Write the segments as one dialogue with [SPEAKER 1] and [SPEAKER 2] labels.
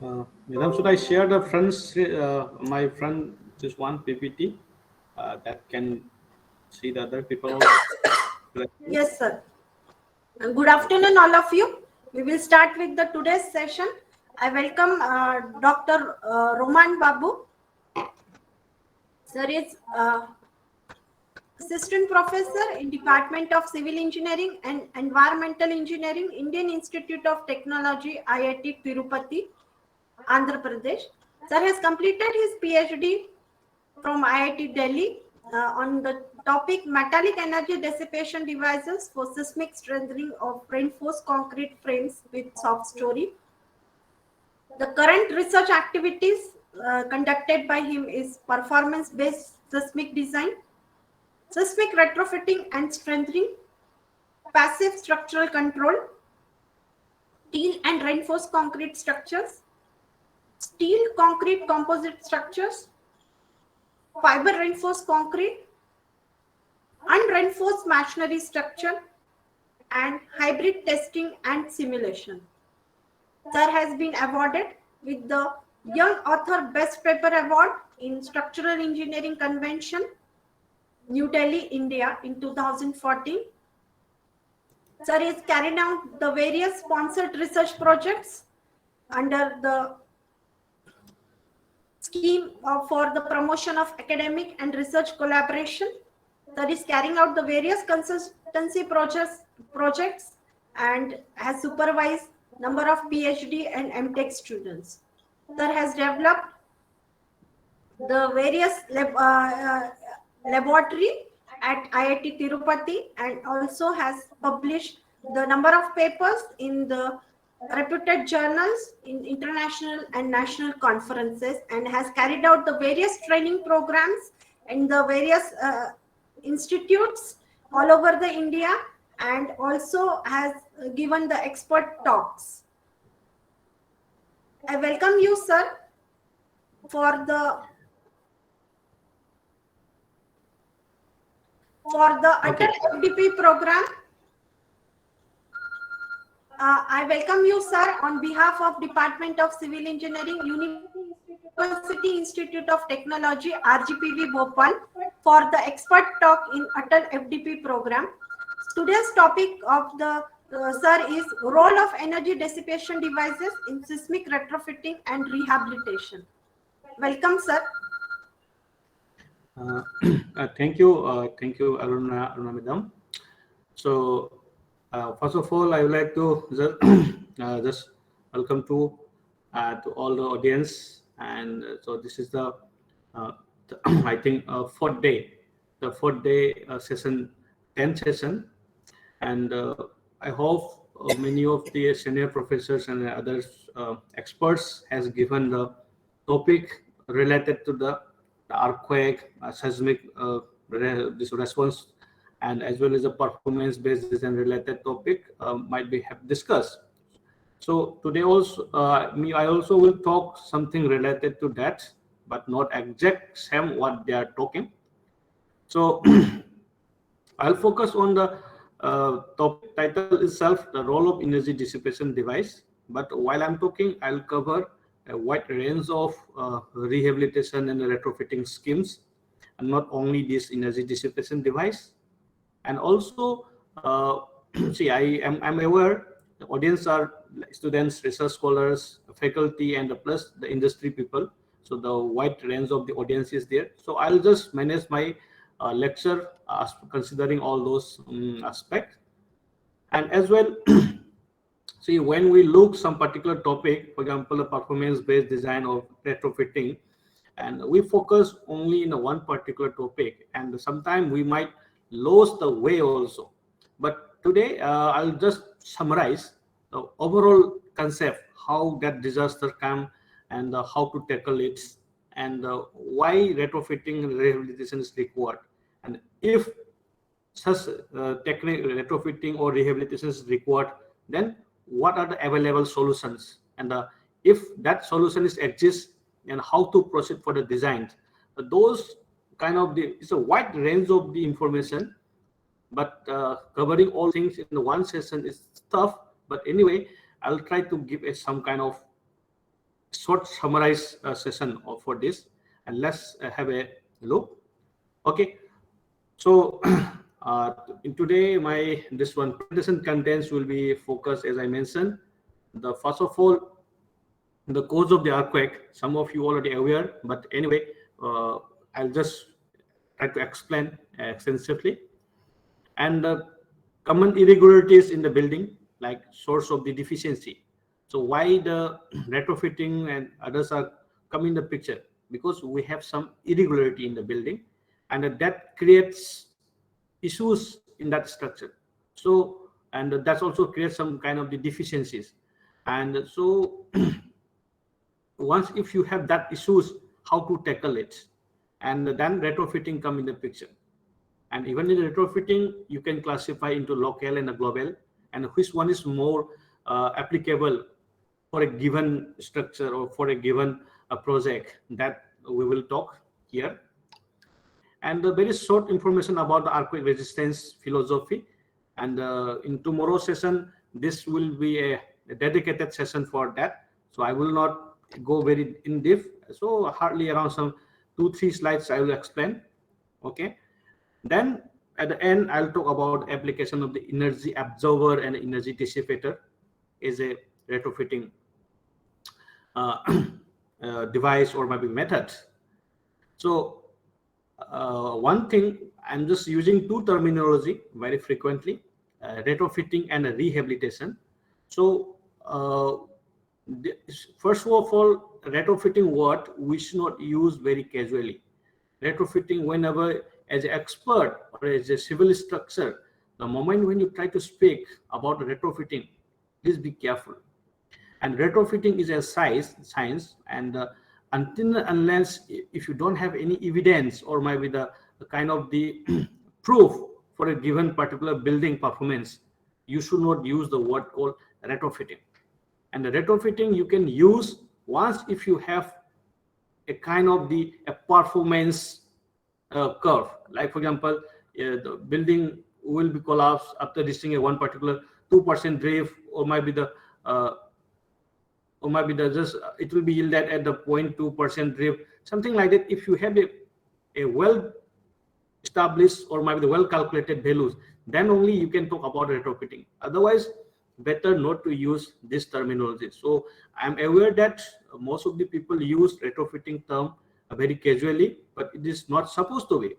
[SPEAKER 1] Madam, should I share the my friend, just one PPT that can see the other people also?
[SPEAKER 2] Yes, sir. Good afternoon, all of you. We will start with the today's session. I welcome Dr. Roman Babu. Sir is Assistant Professor in Department of Civil Engineering and Environmental Engineering, Indian Institute of Technology, IIT Tirupati, Andhra Pradesh. Sir has completed his PhD from IIT Delhi on the topic metallic energy dissipation devices for seismic strengthening of reinforced concrete frames with soft story. The current research activities conducted by him is performance-based seismic design, seismic retrofitting and strengthening, passive structural control, steel and reinforced concrete structures, steel concrete composite structures, fiber reinforced concrete, unreinforced masonry structure, and hybrid testing and simulation. Sir has been awarded with the Young Author Best Paper Award in Structural Engineering Convention, New Delhi, India in 2014. Sir is carrying out the various sponsored research projects under the scheme for the promotion of academic and research collaboration. That is carrying out the various consultancy projects and has supervised number of PhD and MTech students. Sir has developed the various laboratory at IIT Tirupati and also has published the number of papers in the reputed journals in international and national conferences and has carried out the various training programs in the various institutes all over the India and also has given the expert talks. I welcome you, sir, for the
[SPEAKER 1] Okay.
[SPEAKER 2] ATAL FDP program. I welcome you, sir, on behalf of Department of Civil Engineering, University Institute of Technology, RGPV Bhopal, for the expert talk in ATAL FDP program. Today's topic of the sir is role of energy dissipation devices in seismic retrofitting and rehabilitation. Welcome, sir.
[SPEAKER 1] Thank you, Aruna Madam. So, first of all, I would like to just welcome to all the audience, and so this is the I think fourth day, session, 10th session, and I hope many of the senior professors and others experts has given the topic related to the earthquake, seismic this response, and as well as the performance-based design related topic might be have discussed. So today also, I also will talk something related to that, but not exact same what they are talking. So I'll focus on the topic title itself, the role of energy dissipation device. But while I'm talking, I'll cover a wide range of rehabilitation and retrofitting schemes, and not only this energy dissipation device. And also, see, I'm aware the audience are students, research scholars, faculty, and plus the industry people. So the wide range of the audience is there. So I'll just manage my lecture considering all those aspects. And as well, see, when we look some particular topic, for example, a performance-based design of retrofitting, and we focus only in one particular topic, and sometimes we might lose the way also. But today, I'll just summarize the overall concept, how that disaster come, and how to tackle it, and why retrofitting and rehabilitation is required, and if such technique retrofitting or rehabilitation is required, then what are the available solutions, and if that solution is exists, and how to proceed for the design. Those kind of it's a wide range of the information, but covering all things in one session is tough. But anyway, I'll try to give some kind of short summarize session for this, and let's have a look. Okay, so in today this one presentation contents will be focused, as I mentioned, the first of all the cause of the earthquake. Some of you already aware, but anyway, I'll just try to explain extensively. And common irregularities in the building, like source of the deficiency. So why the retrofitting and others are coming in the picture? Because we have some irregularity in the building, and that creates issues in that structure. So, and that's also creates some kind of the deficiencies. And so once if you have that issues, how to tackle it, and then retrofitting come in the picture. And even in retrofitting, you can classify into local and a global, and which one is more applicable for a given structure or for a given project, that we will talk here. And very short information about the earthquake resistance philosophy. And in tomorrow's session, this will be a dedicated session for that. So I will not go very in depth. So hardly around some 2-3 slides I will explain. Okay. Then at the end, I'll talk about application of the energy absorber and energy dissipator as a retrofitting device or maybe method. So one thing, I'm just using two terminology very frequently, retrofitting and rehabilitation. So first of all, retrofitting word we should not use very casually. Retrofitting, whenever as an expert or as a civil structure, the moment when you try to speak about retrofitting, please be careful. And retrofitting is a science, and until unless if you don't have any evidence or maybe the kind of the proof for a given particular building performance, you should not use the word called retrofitting. And the retrofitting you can use once if you have a kind of the performance curve. Like for example, the building will be collapsed after reaching a one particular 2% drift, or maybe the just it will be yielded at the 0.2% drift, something like that. If you have a well established or maybe the well calculated values, then only you can talk about retrofitting. Otherwise, better not to use this terminology. So I'm aware that most of the people use retrofitting term very casually, but it is not supposed to be.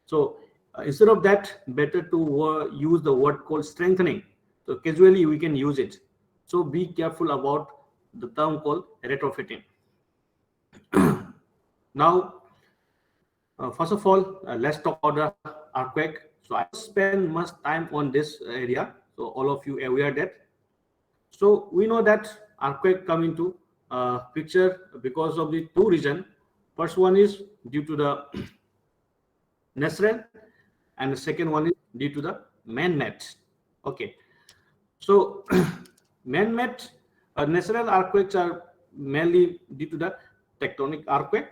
[SPEAKER 1] So instead of that, better to use the word called strengthening. So casually we can use it. So be careful about the term called retrofitting. Now, first of all, let's talk about the earthquake. So I spend much time on this area, so all of you aware that. So we know that earthquake come into picture because of the two reasons. First one is due to the natural, and the second one is due to the man-made. Okay, so man-made natural earthquakes are mainly due to the tectonic earthquake,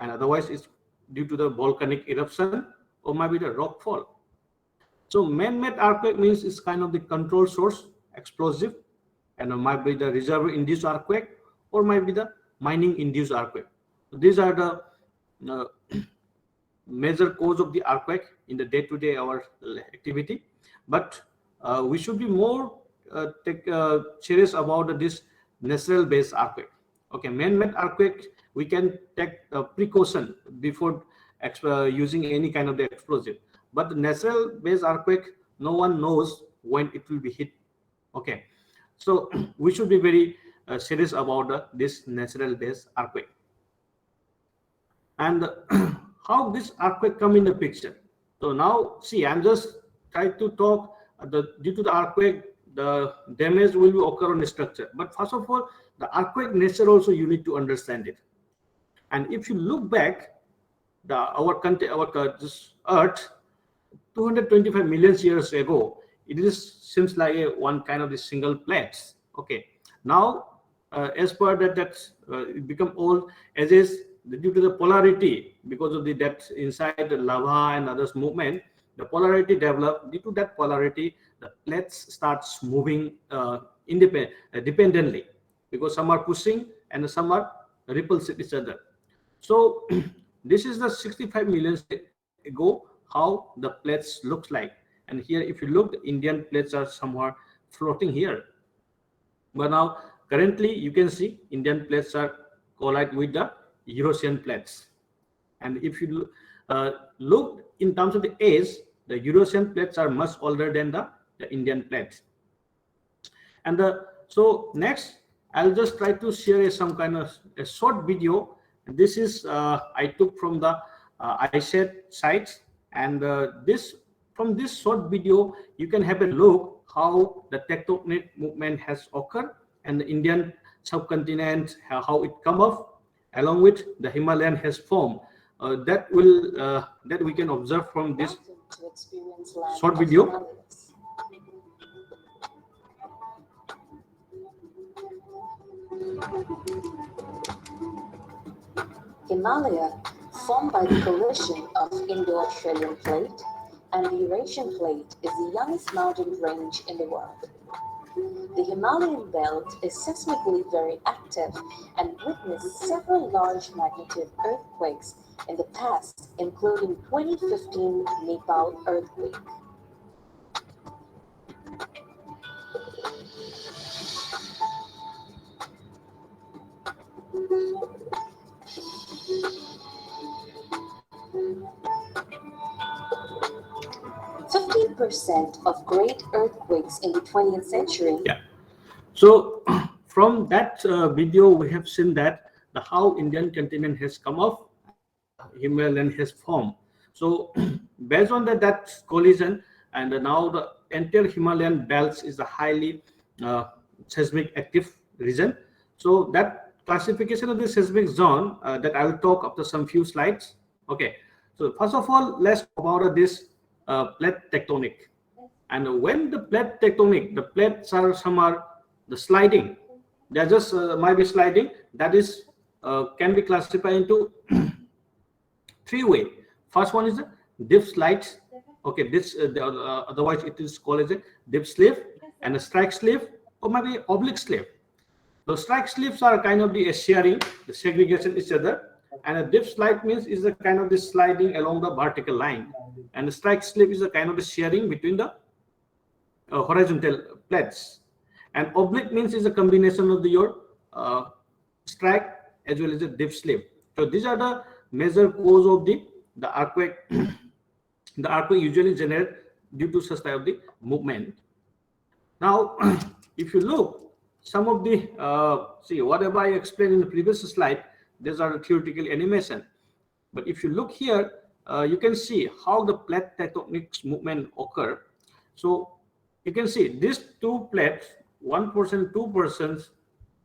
[SPEAKER 1] and otherwise it's due to the volcanic eruption or maybe the rock fall. So man-made earthquake means it's kind of the control source explosive, and might be the reservoir induced earthquake or might be the mining induced earthquake. So these are the major cause of the earthquake in the day-to-day our activity. But we should be more serious about this natural based earthquake. Okay, man-made earthquake we can take precaution before using any kind of the explosive, but the natural based earthquake no one knows when it will be hit. Okay, so we should be very serious about this natural based earthquake. And how this earthquake come in the picture. So now see, I'm just trying to talk due to the earthquake the damage will be occur on the structure. But first of all, the earthquake nature also you need to understand it. And if you look back, our country, this Earth, 225 million years ago, it seems like one kind of the single plate. Okay, now as per that it become old as is due to the polarity, because of that inside the lava and others movement, the polarity developed. Due to that polarity, the plates starts moving independently, because some are pushing and some are repulsive each other. So this is the 65 million ago how the plates looks like. And here if you look, the Indian plates are somewhat floating here. But now currently you can see Indian plates are collide with the Eurasian plates. And if you look in terms of the age, the Eurasian plates are much older than the Indian plates. And so next I'll just try to share some kind of a short video. This is I took from the ISET sites, and from this short video you can have a look how the tectonic movement has occurred and the Indian subcontinent, how it come up, along with the Himalayan has formed. That we can observe from this short video.
[SPEAKER 3] Himalaya, formed by the collision of Indo-Australian plate and the Eurasian plate, is the youngest mountain range in the world. The Himalayan belt is seismically very active and witnessed several large magnitude earthquakes in the past, including 2015 Nepal earthquake. % of great earthquakes in the 20th century.
[SPEAKER 1] Yeah. So from that video, we have seen that how Indian continent has come off, Himalayan has formed. So based on that collision, and now the entire Himalayan belts is a highly seismic active region. So that classification of the seismic zone that I will talk after some few slides. Okay. So first of all, let's talk about this plate tectonic. And when the plate tectonic, the plates are some are the sliding. They are just might be sliding. That is can be classified into three ways. First one is the dip slides. Okay, this otherwise it is called as a dip sleeve and a strike sleeve or maybe oblique sleeve. The strike sleeves are kind of the shearing, the segregation each other, and a dip slide means is a kind of the sliding along the vertical line, and the strike sleeve is a kind of the shearing between the horizontal plates, and oblique means is a combination of your strike as well as the dip sleeve. So these are the major cause of the earthquake. The earthquake usually generate due to such type of the movement. Now, if you look some of the see whatever I explained in the previous slide, these are the theoretical animation. But if you look here, you can see how the plate tectonic movement occur. So you can see these two plates, 1%, 2%,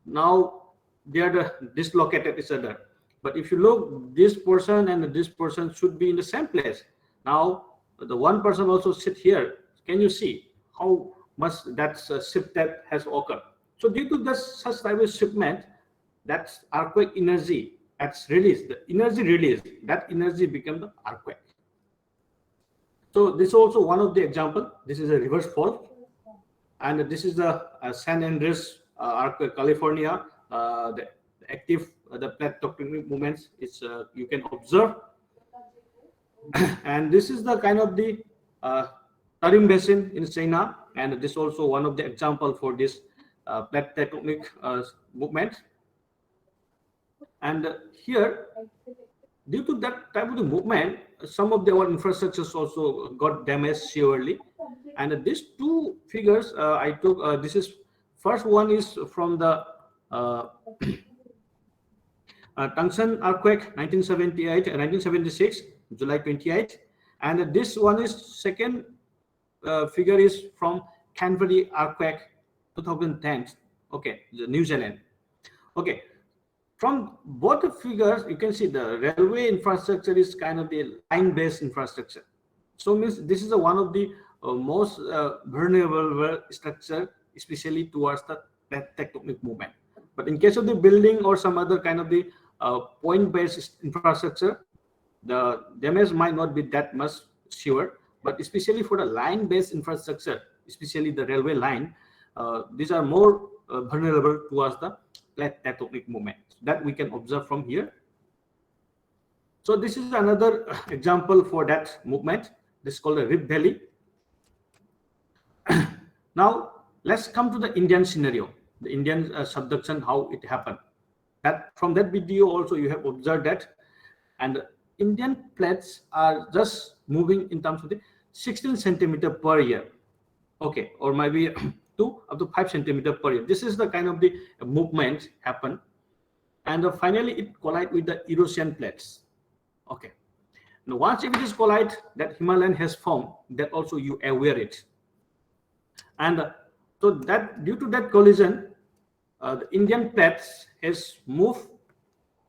[SPEAKER 1] now they are dislocated each other. But if you look, this person and this person should be in the same place. Now the one person also sit here. Can you see how much that shift that has occurred? So due to this such type of shipment, that earthquake energy that's released, the energy released, that energy became the earthquake. So this is also one of the example. This is a reverse fault, and this is the San Andreas earthquake, California. The active the plate tectonic movements is you can observe, and this is the kind of the Tarim Basin in China, and this is also one of the example for this plate tectonic movement. And here, due to that type of the movement, some of our infrastructures also got damaged severely. And these two figures I took, this is first one is from the Tungsten earthquake 1978 and 1976, July 28. And this one is second figure is from Canterbury earthquake 2010. Okay, the New Zealand. Okay. From both the figures, you can see the railway infrastructure is kind of the line-based infrastructure. So means this is one of the most vulnerable structure, especially towards the tectonic movement. But in case of the building or some other kind of the point-based infrastructure, the damage might not be that much sure. But especially for the line-based infrastructure, especially the railway line, these are more vulnerable towards the plate tectonic movement that we can observe from here. So this is another example for that movement. This is called the Rift Valley. Now let's come to the Indian scenario, the Indian subduction, how it happened. That from that video also you have observed that, and Indian plates are just moving in terms of the 16 centimeter per year, okay, or maybe 2 up to 5 centimeter per year. This is the kind of the movement happen, and finally it collide with the Eurasian plates. Okay, now once if it is collide, that Himalayan has formed, that also you aware it, and so that due to that collision, the Indian plates has moved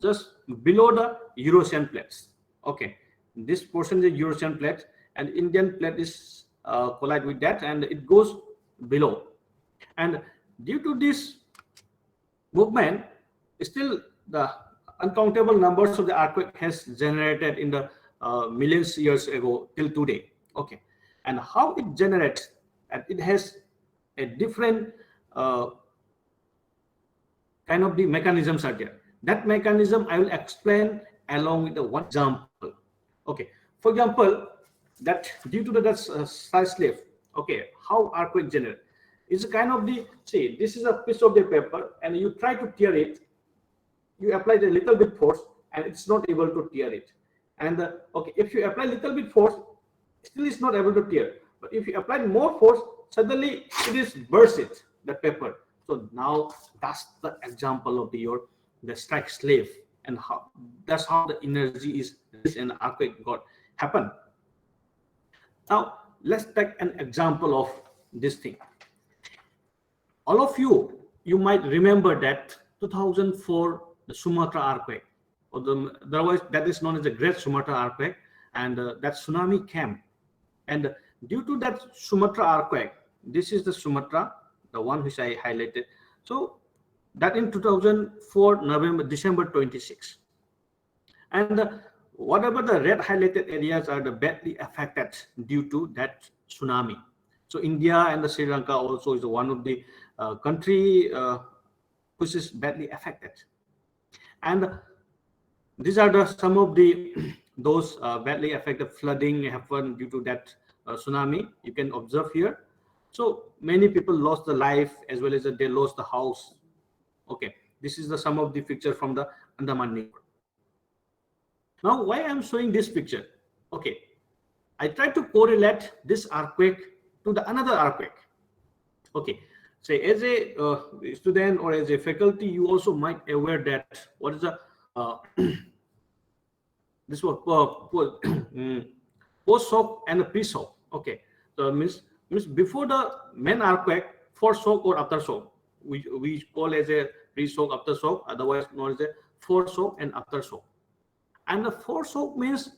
[SPEAKER 1] just below the Eurasian plates. Okay, this portion is Eurasian plate, and Indian plate is collide with that, and it goes below. And due to this movement, still the uncountable numbers of the earthquake has generated in the millions years ago till today. Okay, and how it generates, and it has a different kind of the mechanisms are there. That mechanism I will explain along with the one example. Okay, for example, that due to the size slave, okay, how earthquake generate is a kind of the, see, this is a piece of the paper and you try to tear it, you apply a little bit force and it's not able to tear it. And okay, if you apply little bit force, still it's not able to tear. But if you apply more force, suddenly it is burst it, the paper. So now that's the example of the strike slave, and how that's how the energy is released and earthquake got happen. Now let's take an example of this thing. All of you might remember that 2004 the Sumatra earthquake, or otherwise that is known as the Great Sumatra earthquake, and that tsunami came, and due to that Sumatra earthquake, this is the Sumatra, the one which I highlighted. So that in 2004 December 26, and whatever the red highlighted areas are the badly affected due to that tsunami. So India and the Sri Lanka also is one of the country which is badly affected, and these are the some of the those badly affected flooding happened due to that tsunami. You can observe here. So many people lost the life as well as they lost the house. Okay, this is the some of the picture from the Andaman Nicobar. Now why I'm showing this picture? Okay, I try to correlate this earthquake to the another earthquake. Okay, say as a student or as a faculty, you also might aware that what is the this was post shock and a pre shock. Okay, so means before the main earthquake, force shock or after shock, we call as a pre shock, after shock, otherwise known as a force shock and after shock. And the force shock means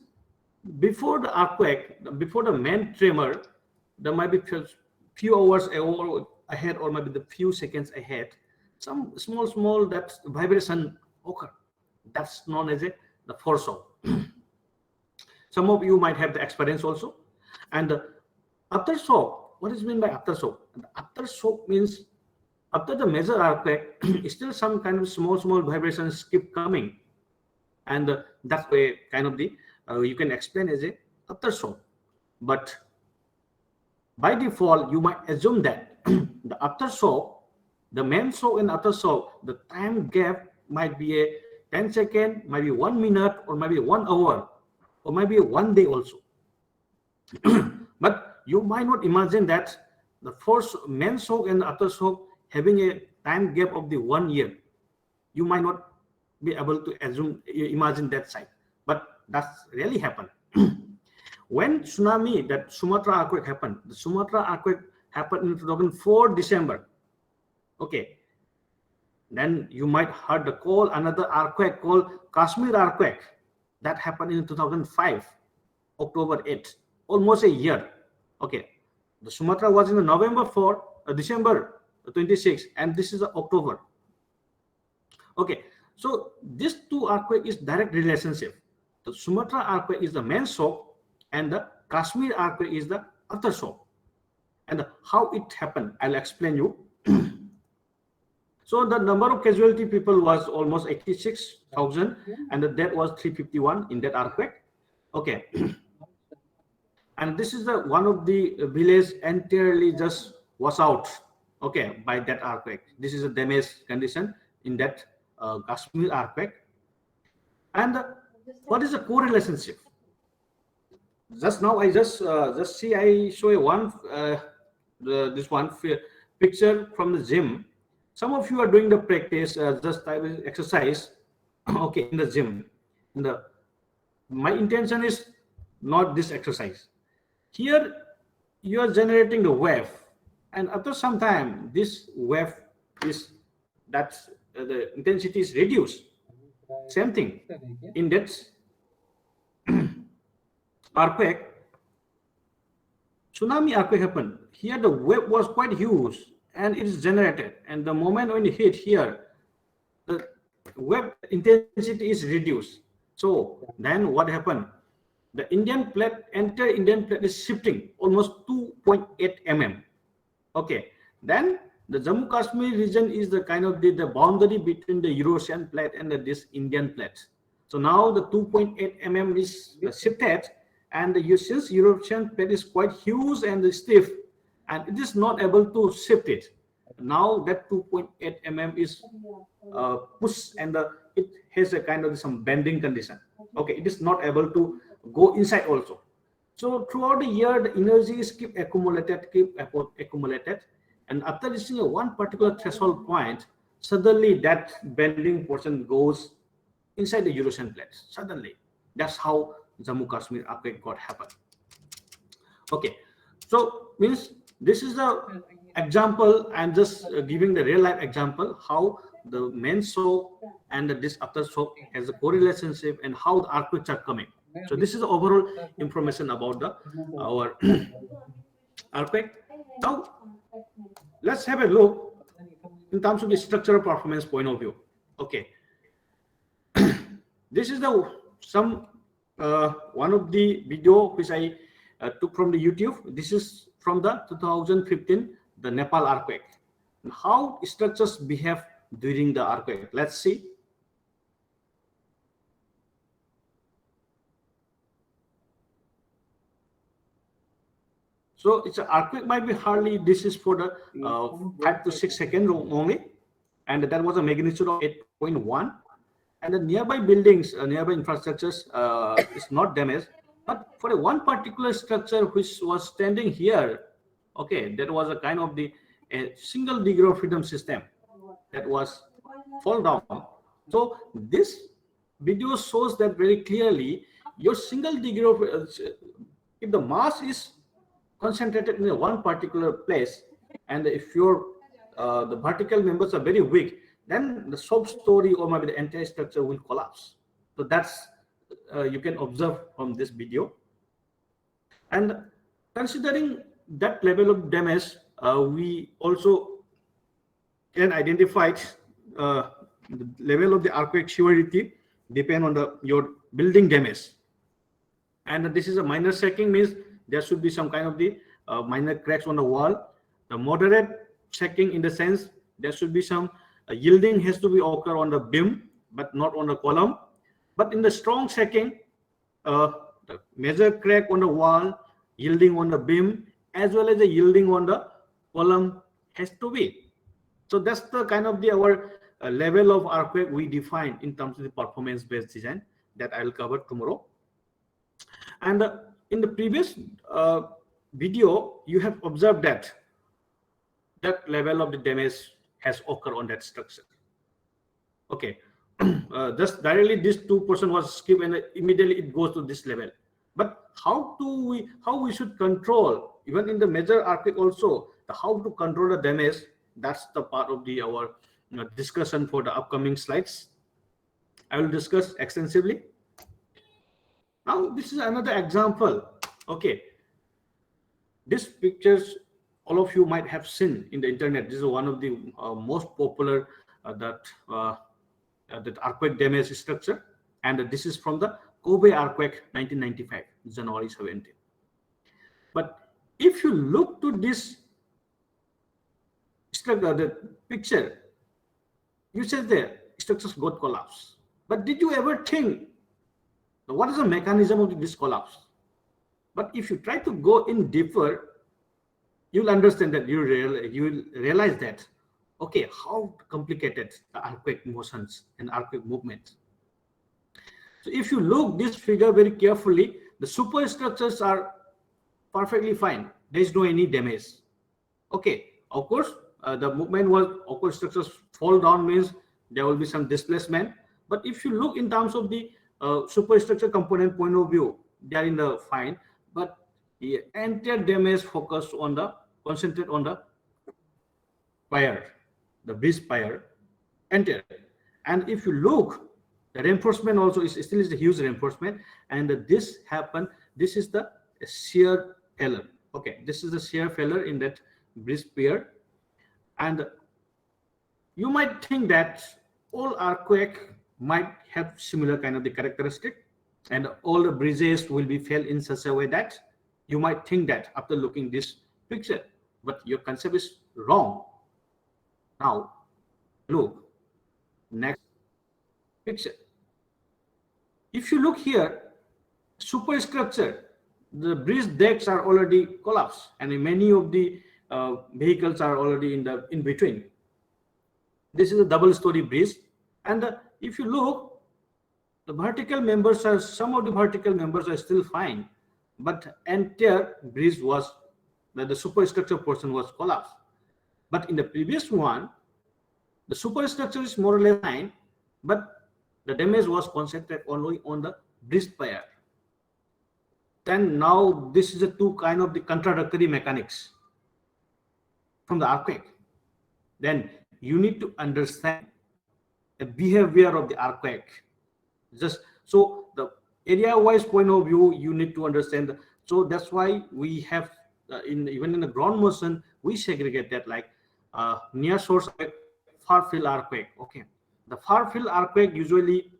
[SPEAKER 1] before the earthquake, before the main tremor, there might be few hours ahead or maybe the few seconds ahead, some small that vibration occur. That's known as the force shock. Some of you might have the experience also. And after shock, what is meant by after shock? After shock means after the major earthquake, still some kind of small vibrations keep coming, and that's way kind of the you can explain as a after shock. But by default, you might assume that the after shock, the main shock and after shock, the time gap might be a 10 second, maybe 1 minute, or maybe 1 hour, or maybe 1 day also. But you might not imagine that the first main shock and after shock having a time gap of the 1 year. You might not be able to imagine that side, but that's really happened. When tsunami, that Sumatra earthquake happened, the Sumatra earthquake happened in 2004 December. Okay, then you might heard the call another earthquake called Kashmir earthquake that happened in 2005 October 8, almost a year. Okay, the Sumatra was in November 4, December 26, and this is October. Okay, so these two earthquake is direct relationship. The Sumatra earthquake is the main shock, and the Kashmir earthquake is the aftershock. And how it happened, I'll explain you. So the number of casualty people was almost 86,000, and the death was 351 in that earthquake. Okay. And this is the one of the village entirely just was out, okay, by that earthquake. This is a damaged condition in that Kashmir earthquake. And what is the correlationship? Just now I just see, I show you one this one picture from the gym. Some of you are doing the practice, just type exercise okay, in the gym. My intention is not this exercise. Here you are generating the wave, and after some time this wave is that's the intensity is reduced. Same thing in that earthquake, tsunami earthquake happened. Here the wave was quite huge and it is generated, and the moment when it hit here, the wave intensity is reduced. So then what happened? The Indian plate, entire Indian plate is shifting almost 2.8 mm. Okay, then the Jammu Kashmir region is the kind of the boundary between the Eurasian plate and this Indian plate. So now the 2.8 mm is shifted, and since Eurasian plate is quite huge and stiff, and it is not able to shift it. Now that 2.8 mm is pushed, and it has a kind of some bending condition. Okay, it is not able to go inside also. So throughout the year, the energy is keep accumulated, and after reaching a one particular threshold point, suddenly that bending portion goes inside the Eurasian plate. Suddenly, that's how Jammu Kashmir earthquake got happened. Okay, so means this is the example. I'm just giving the real life example how the main shock and this after shock has a correlationship and how the earthquakes are coming. So this is the overall information about our earthquake. Now let's have a look in terms of the structural performance point of view. Okay, this is the some one of the video which I took from the YouTube. This is from the 2015 the Nepal earthquake. How structures behave during the earthquake. Let's see. So it's an earthquake might be hardly, this is for the 5 to 6 seconds only, and that was a magnitude of 8.1, and the nearby buildings, nearby infrastructures is not damaged, but for a one particular structure which was standing here, okay, that was a kind of the single degree of freedom system that was fall down. So this video shows that very clearly. Your single degree of if the mass is concentrated in one particular place, and if your the vertical members are very weak, then the sub-story or maybe the entire structure will collapse. So that's you can observe from this video. And considering that level of damage, we also can identify the level of the earthquake severity depend on your building damage. And this is a minor shaking, means there should be some kind of the minor cracks on the wall. The moderate shaking, in the sense there should be some yielding has to be occur on the beam, but not on the column. But in the strong shaking, the major crack on the wall, yielding on the beam, as well as the yielding on the column has to be. So that's the kind of the our level of earthquake we define in terms of the performance-based design that I will cover tomorrow. And in the previous video, you have observed that that level of the damage has occurred on that structure. Okay, just directly this 2% was skipped and immediately it goes to this level. But how we should control, even in the major earthquake also, how to control the damage, that's the part of the our discussion for the upcoming slides. I will discuss extensively. Now this is another example. Okay, these pictures all of you might have seen in the internet. This is one of the most popular that earthquake damage structure, and this is from the Kobe earthquake 1995 January 17. But if you look to this structure, the picture, you said the structures got collapse. But did you ever think what is the mechanism of this collapse? But if you try to go in deeper, you'll understand that you will realize that, okay, how complicated the earthquake motions and earthquake movements. So if you look this figure very carefully, the superstructures are perfectly fine. There is no any damage. Okay, of course, the movement was, of course, structures fall down means there will be some displacement. But if you look in terms of the superstructure component point of view, they are in the fine. But the entire damage focused on the concentrate on the pier, the bridge pier, entire. And if you look, the reinforcement also is still is a huge reinforcement, and this happened. This is the shear failure. Okay, this is the shear failure in that bridge pier, and you might think that all earthquake might have similar kind of the characteristic, and all the bridges will be failed in such a way that you might think that after looking this picture, but your concept is wrong. Now look next picture. If you look here, superstructure, the bridge decks are already collapsed, and many of the vehicles are already in between. This is a double-story bridge, and if you look, the vertical members are, some of the vertical members are still fine, but entire bridge was, the superstructure portion was collapsed. But in the previous one, the superstructure is more or less fine, but the damage was concentrated only on the bridge pier. Then now this is a two kind of the contradictory mechanics from the earthquake. Then you need to understand the behavior of the earthquake. Just so the area-wise point of view, you need to understand. So that's why we have even in the ground motion, we segregate that like near source earthquake, far field earthquake. Okay, the far field earthquake usually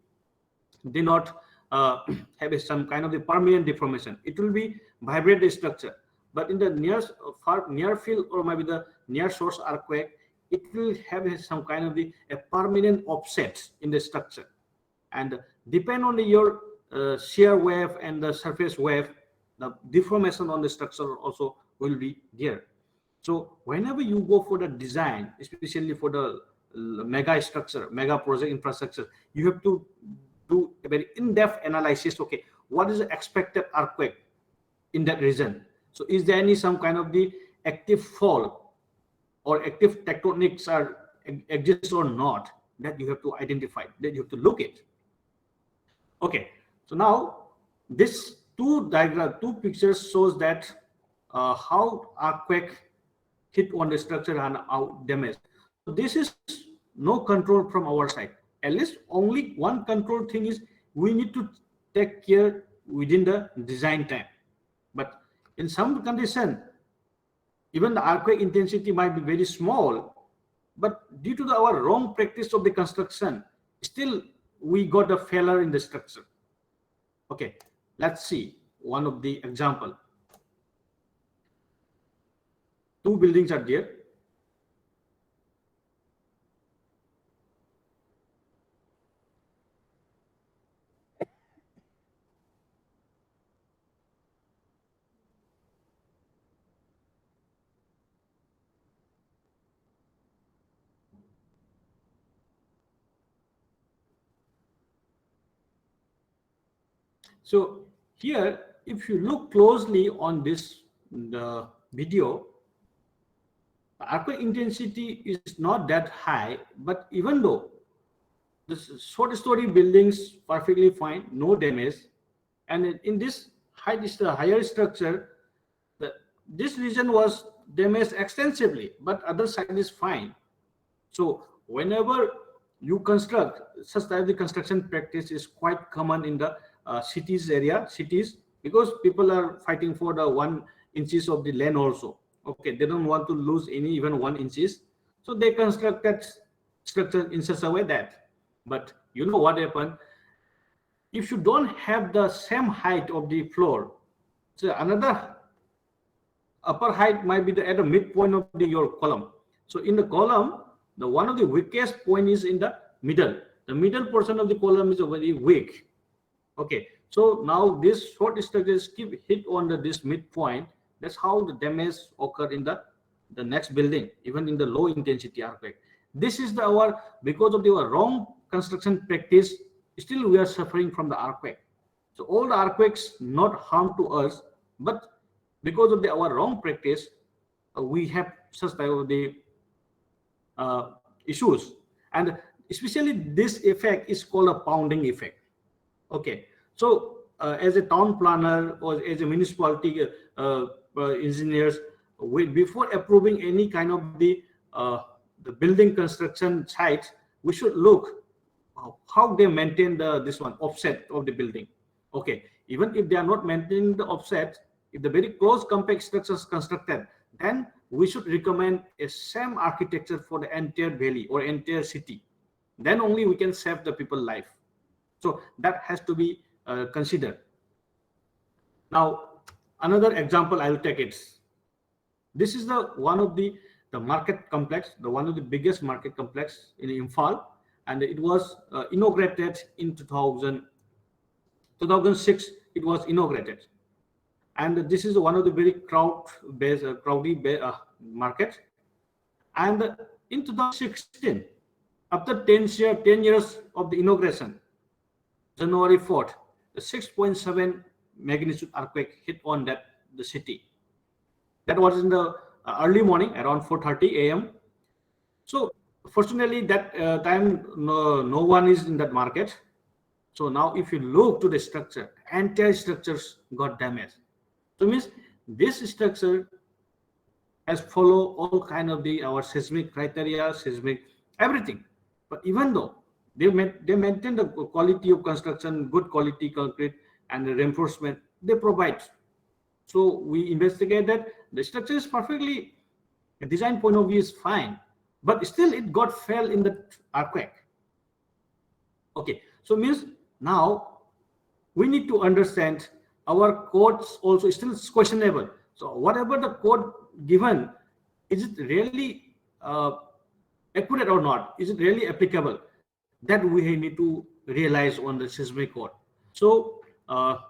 [SPEAKER 1] do not have some kind of the permanent deformation. It will be vibrate structure. But in the near field or maybe the near source earthquake, it will have some kind of a permanent offset in the structure, and depend on your shear wave and the surface wave, the deformation on the structure also will be there. So whenever you go for the design, especially for the mega structure, mega project infrastructure, you have to do a very in-depth analysis. Okay, what is the expected earthquake in that region? So is there any some kind of the active fall or active tectonics are exist or not, that you have to identify, that you have to look at. Okay, so now this two pictures shows that how earthquake hit on the structure and how damage. So this is no control from our side. At least only one control thing is we need to take care within the design time. But in some condition, even the earthquake intensity might be very small, but due to our wrong practice of the construction, still we got a failure in the structure. Okay, let's see one of the example. Two buildings are there. So here, if you look closely on this the video, the earthquake intensity is not that high, but even though this short-story buildings perfectly fine, no damage, and in this higher structure, this region was damaged extensively, but other side is fine. So whenever you construct, such type of construction practice is quite common in the cities, because people are fighting for the 1 inches of the land also. Okay, they don't want to lose any even 1 inches, so they construct that structure in such a way that. But you know what happened? If you don't have the same height of the floor, so another upper height might be at the midpoint of your column. So in the column, the one of the weakest point is in the middle. The middle portion of the column is very weak. Okay, so now this short structures keep hit on this midpoint. That's how the damage occur in the next building, even in the low intensity earthquake. This is our because of the wrong construction practice. Still, we are suffering from the earthquake. So all the earthquakes not harm to us, but because of our wrong practice, we have such type of the issues. And especially this effect is called a pounding effect. Okay, so as a town planner or as a municipality engineers, before approving any kind of the building construction site, we should look how they maintain this one offset of the building. Okay, even if they are not maintaining the offset, if the very close compact structures constructed, then we should recommend a same architecture for the entire valley or entire city. Then only we can save the people life. So that has to be considered. Now, another example I'll take it. This is the one of the market complex, the one of the biggest market complex in Imphal, and it was inaugurated in 2006. It was inaugurated, and this is one of the very crowded market. And in 2016, after 10 years of the inauguration, January 4th, the 6.7 magnitude earthquake hit on the city. That was in the early morning, around 4:30 a.m. So fortunately, that time no one is in that market. So now, if you look to the structure, entire structures got damaged. So means this structure has followed all kind of our seismic criteria, seismic everything. But even though they maintain the quality of construction, good quality concrete, and the reinforcement they provide. So we investigate that the structure is perfectly, the design point of view is fine, but still it got fell in the earthquake. Okay, so means now we need to understand our codes also still questionable. So whatever the code given, is it really accurate or not? Is it really applicable? That we need to realize on the seismic code. So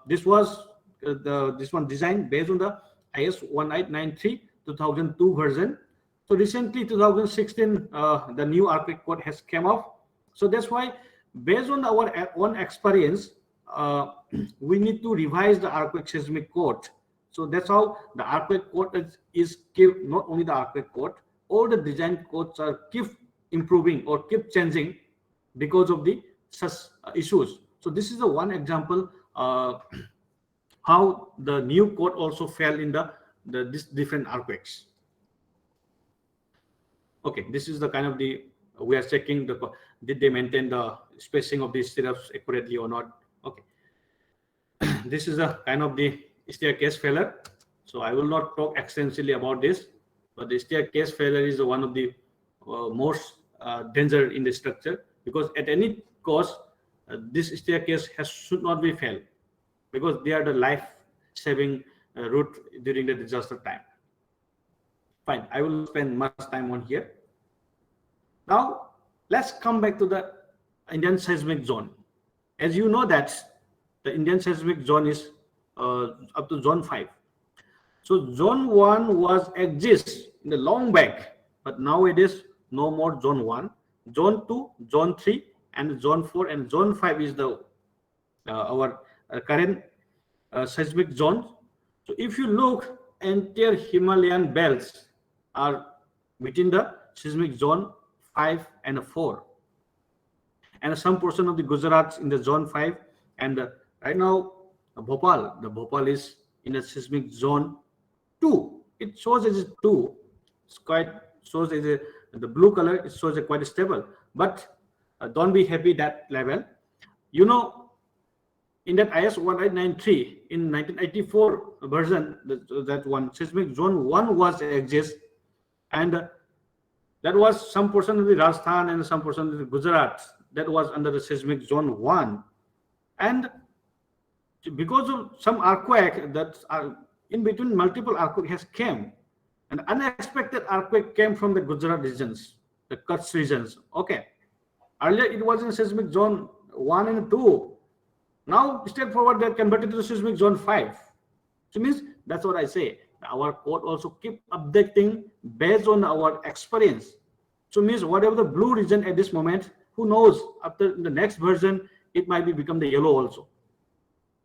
[SPEAKER 1] this was this one designed based on the IS 1893 2002 version. So recently 2016 the new earthquake code has come up. So that's why based on our own experience we need to revise the earthquake seismic code. So that's how the earthquake code is keep, not only the earthquake code, all the design codes are keep improving or keep changing because of the such issues. So this is the one example how the new code also fell in this different earthquakes. Okay, this is the kind of we are checking did they maintain the spacing of these stirrups accurately or not. Okay, this is a kind of the staircase failure. So I will not talk extensively about this, but the staircase failure is one of the most danger in the structure, because at any cost this staircase should not be failed, because they are the life-saving route during the disaster time. Fine, I will spend much time on here. Now let's come back to the Indian seismic zone. As you know that the Indian seismic zone is up to zone 5. So zone 1 exists in the long back, but nowadays no more zone 1. Zone 2, zone 3, and zone 4 and zone 5 is the our current seismic zones. So if you look, entire Himalayan belts are within the seismic zone 5 and 4, and some portion of the Gujarat in the zone 5, and right now Bhopal is in a seismic zone 2. It shows as 2. It's quite shows as the blue color. It shows quite stable, but don't be happy that level. You know, in that IS 1893 in 1984 version, that one seismic zone 1 exists, and that was some portion of the Rajasthan and some portion of the Gujarat that was under the seismic zone 1. And because of some earthquake that are in between, multiple earthquake has came, an unexpected earthquake came from the Gujarat regions. the cuts regions. Okay, earlier it was in seismic zone 1 and 2. Now straightforward they're converted to seismic zone 5. So means that's what I say. Our code also keep updating based on our experience. So means whatever the blue region at this moment, who knows, after the next version it might be become the yellow also.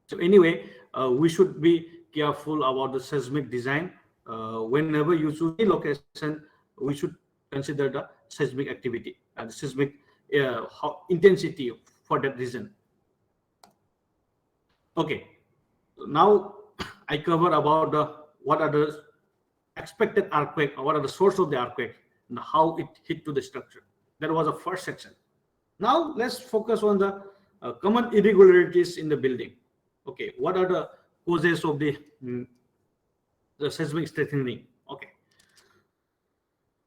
[SPEAKER 1] So anyway, we should be careful about the seismic design. Whenever you choose a location, we should consider the seismic activity and the seismic intensity for that region. Okay, now I cover about the what are the expected earthquake, or what are the source of the earthquake, and how it hit to the structure. That was the first section. Now let's focus on the common irregularities in the building. Okay, what are the causes of the seismic strengthening? Okay.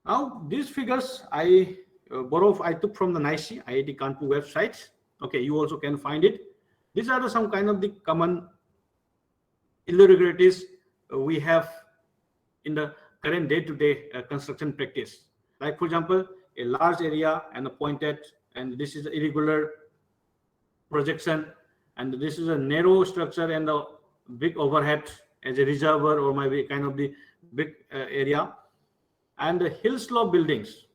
[SPEAKER 1] Now these figures I took from the NICE IIT Kanpur website. Okay, you also can find it. These are some kind of the common irregularities we have in the current day-to-day construction practice. Like for example, a large area and a pointed, and this is irregular projection, and this is a narrow structure and a big overhead as a reservoir or maybe kind of the big area. And the hill slope buildings,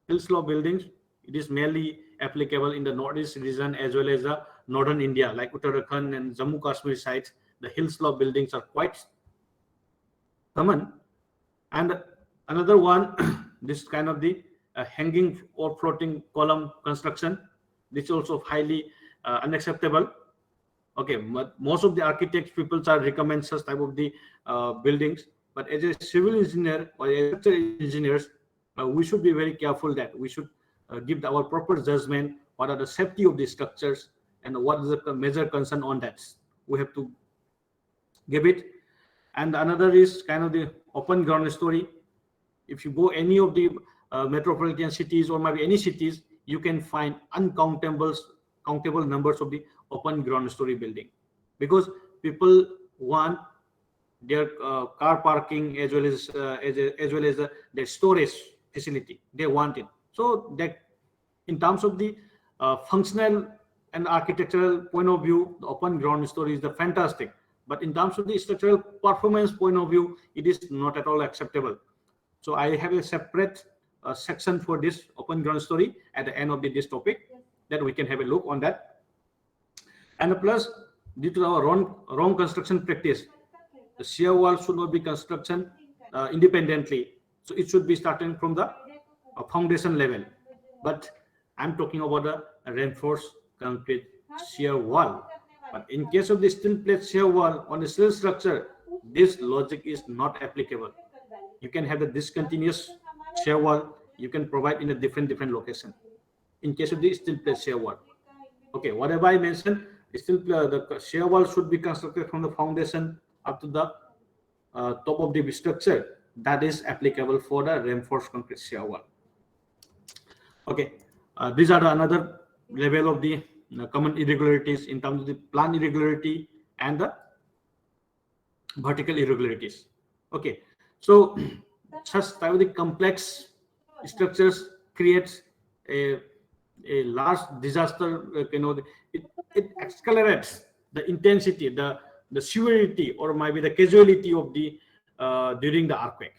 [SPEAKER 1] it is mainly applicable in the northeast region as well as the northern India, like Uttarakhand and Jammu Kashmir sites. The hill slope buildings are quite common. And another one, this kind of the hanging or floating column construction. This is also highly unacceptable. Okay, but most of the architects people are recommend such type of the buildings. But as a civil engineer or a structural engineers, we should be very careful that we should give our proper judgment. What are the safety of the structures and what is the major concern on that? We have to give it. And another is kind of the open ground story. If you go any of the metropolitan cities or maybe any cities, you can find countable numbers of the open ground story building, because people want their car parking as well as their storage facility. They want it. So that in terms of the functional and architectural point of view, the open ground story is the fantastic. But in terms of the structural performance point of view, it is not at all acceptable. So I have a separate section for this open ground story at the end of this topic, that we can have a look on that. And plus, due to our wrong construction practice, the shear wall should not be construction independently. So it should be starting from the foundation level. But I'm talking about the reinforced concrete shear wall. But in case of the steel plate shear wall on a steel structure, this logic is not applicable. You can have the discontinuous shear wall. You can provide in a different location. In case of the steel plate shear wall, okay, whatever I mentioned, the shear wall should be constructed from the foundation up to the top of the structure. That is applicable for the reinforced concrete shear wall. Okay, these are another level of the common irregularities in terms of the plan irregularity and the vertical irregularities. Okay, so such type of the complex structures creates a large disaster. It accelerates the intensity, the severity, or maybe the casualty of the during the earthquake.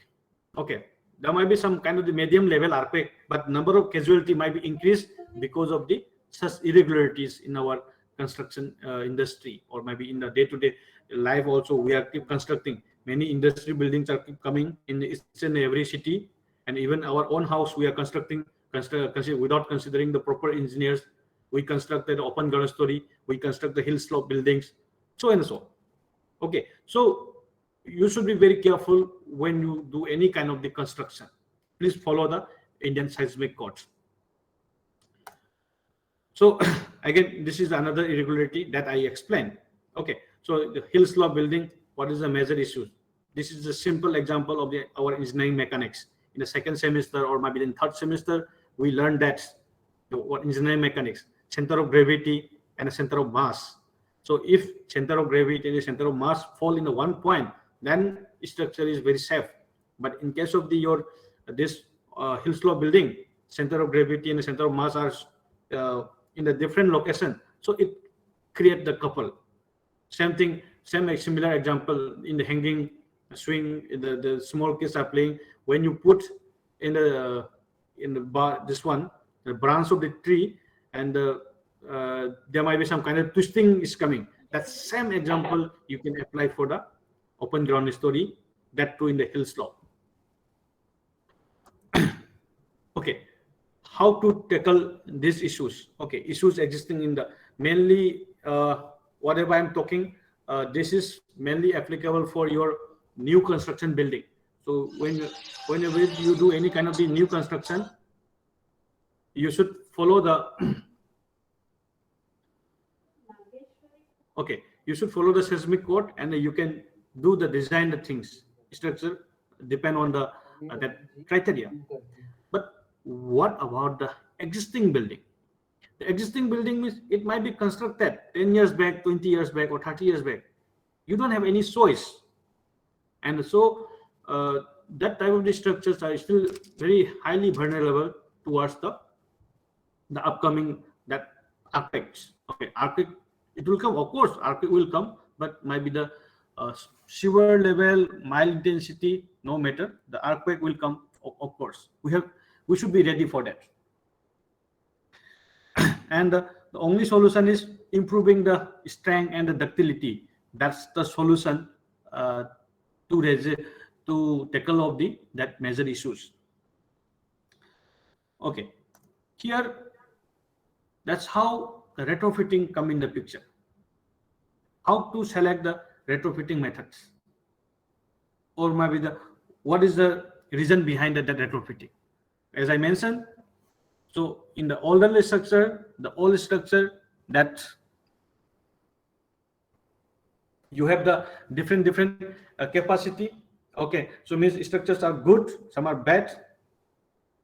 [SPEAKER 1] Okay, there might be some kind of the medium level earthquake, but number of casualty might be increased because of the such irregularities in our construction industry, or maybe in the day-to-day life also. We are keep constructing many industry buildings are keep coming in each and every city, and even our own house we are constructing without considering the proper engineers. We constructed open ground story, we construct the hill slope buildings, so and so. Okay, so you should be very careful when you do any kind of the construction. Please follow the Indian seismic codes. So again, this is another irregularity that I explained. Okay, so the hill slope building, what is the major issues? This is a simple example of our engineering mechanics. In the second semester or maybe in third semester, we learned that what engineering mechanics, center of gravity and a center of mass. So if center of gravity and the center of mass fall in the one point, then structure is very safe. But in case of this hill slope building, center of gravity and the center of mass are in a different location, so it create the couple. Same thing, similar example in the hanging swing, the small kids are playing. When you put in the bar, this one, the branch of the tree, and there might be some kind of twisting is coming. That same example you can apply for the open ground story, that too in the hill slope. Okay, how to tackle these issues? Okay, issues existing in the mainly whatever I'm talking, this is mainly applicable for your new construction building. So whenever you do any kind of the new construction, you should follow the okay, you should follow the seismic code, and you can do the design the things structure depend on the that criteria. But what about the existing building? The existing building means it might be constructed 10 years back, 20 years back, or 30 years back. You don't have any choice, and so that type of the structures are still very highly vulnerable towards the upcoming that architects. Okay, architect, it will come, of course, architect will come, but might be the severe level, mild intensity, no matter, the earthquake will come. Of course, we should be ready for that. And the only solution is improving the strength and the ductility. That's the solution to tackle of that major issues. Okay, here that's how the retrofitting come in the picture. How to select the retrofitting methods, or maybe what is the reason behind that retrofitting? As I mentioned, so in the older structure, the old structure, that you have the different capacity. Okay, so means structures are good, some are bad,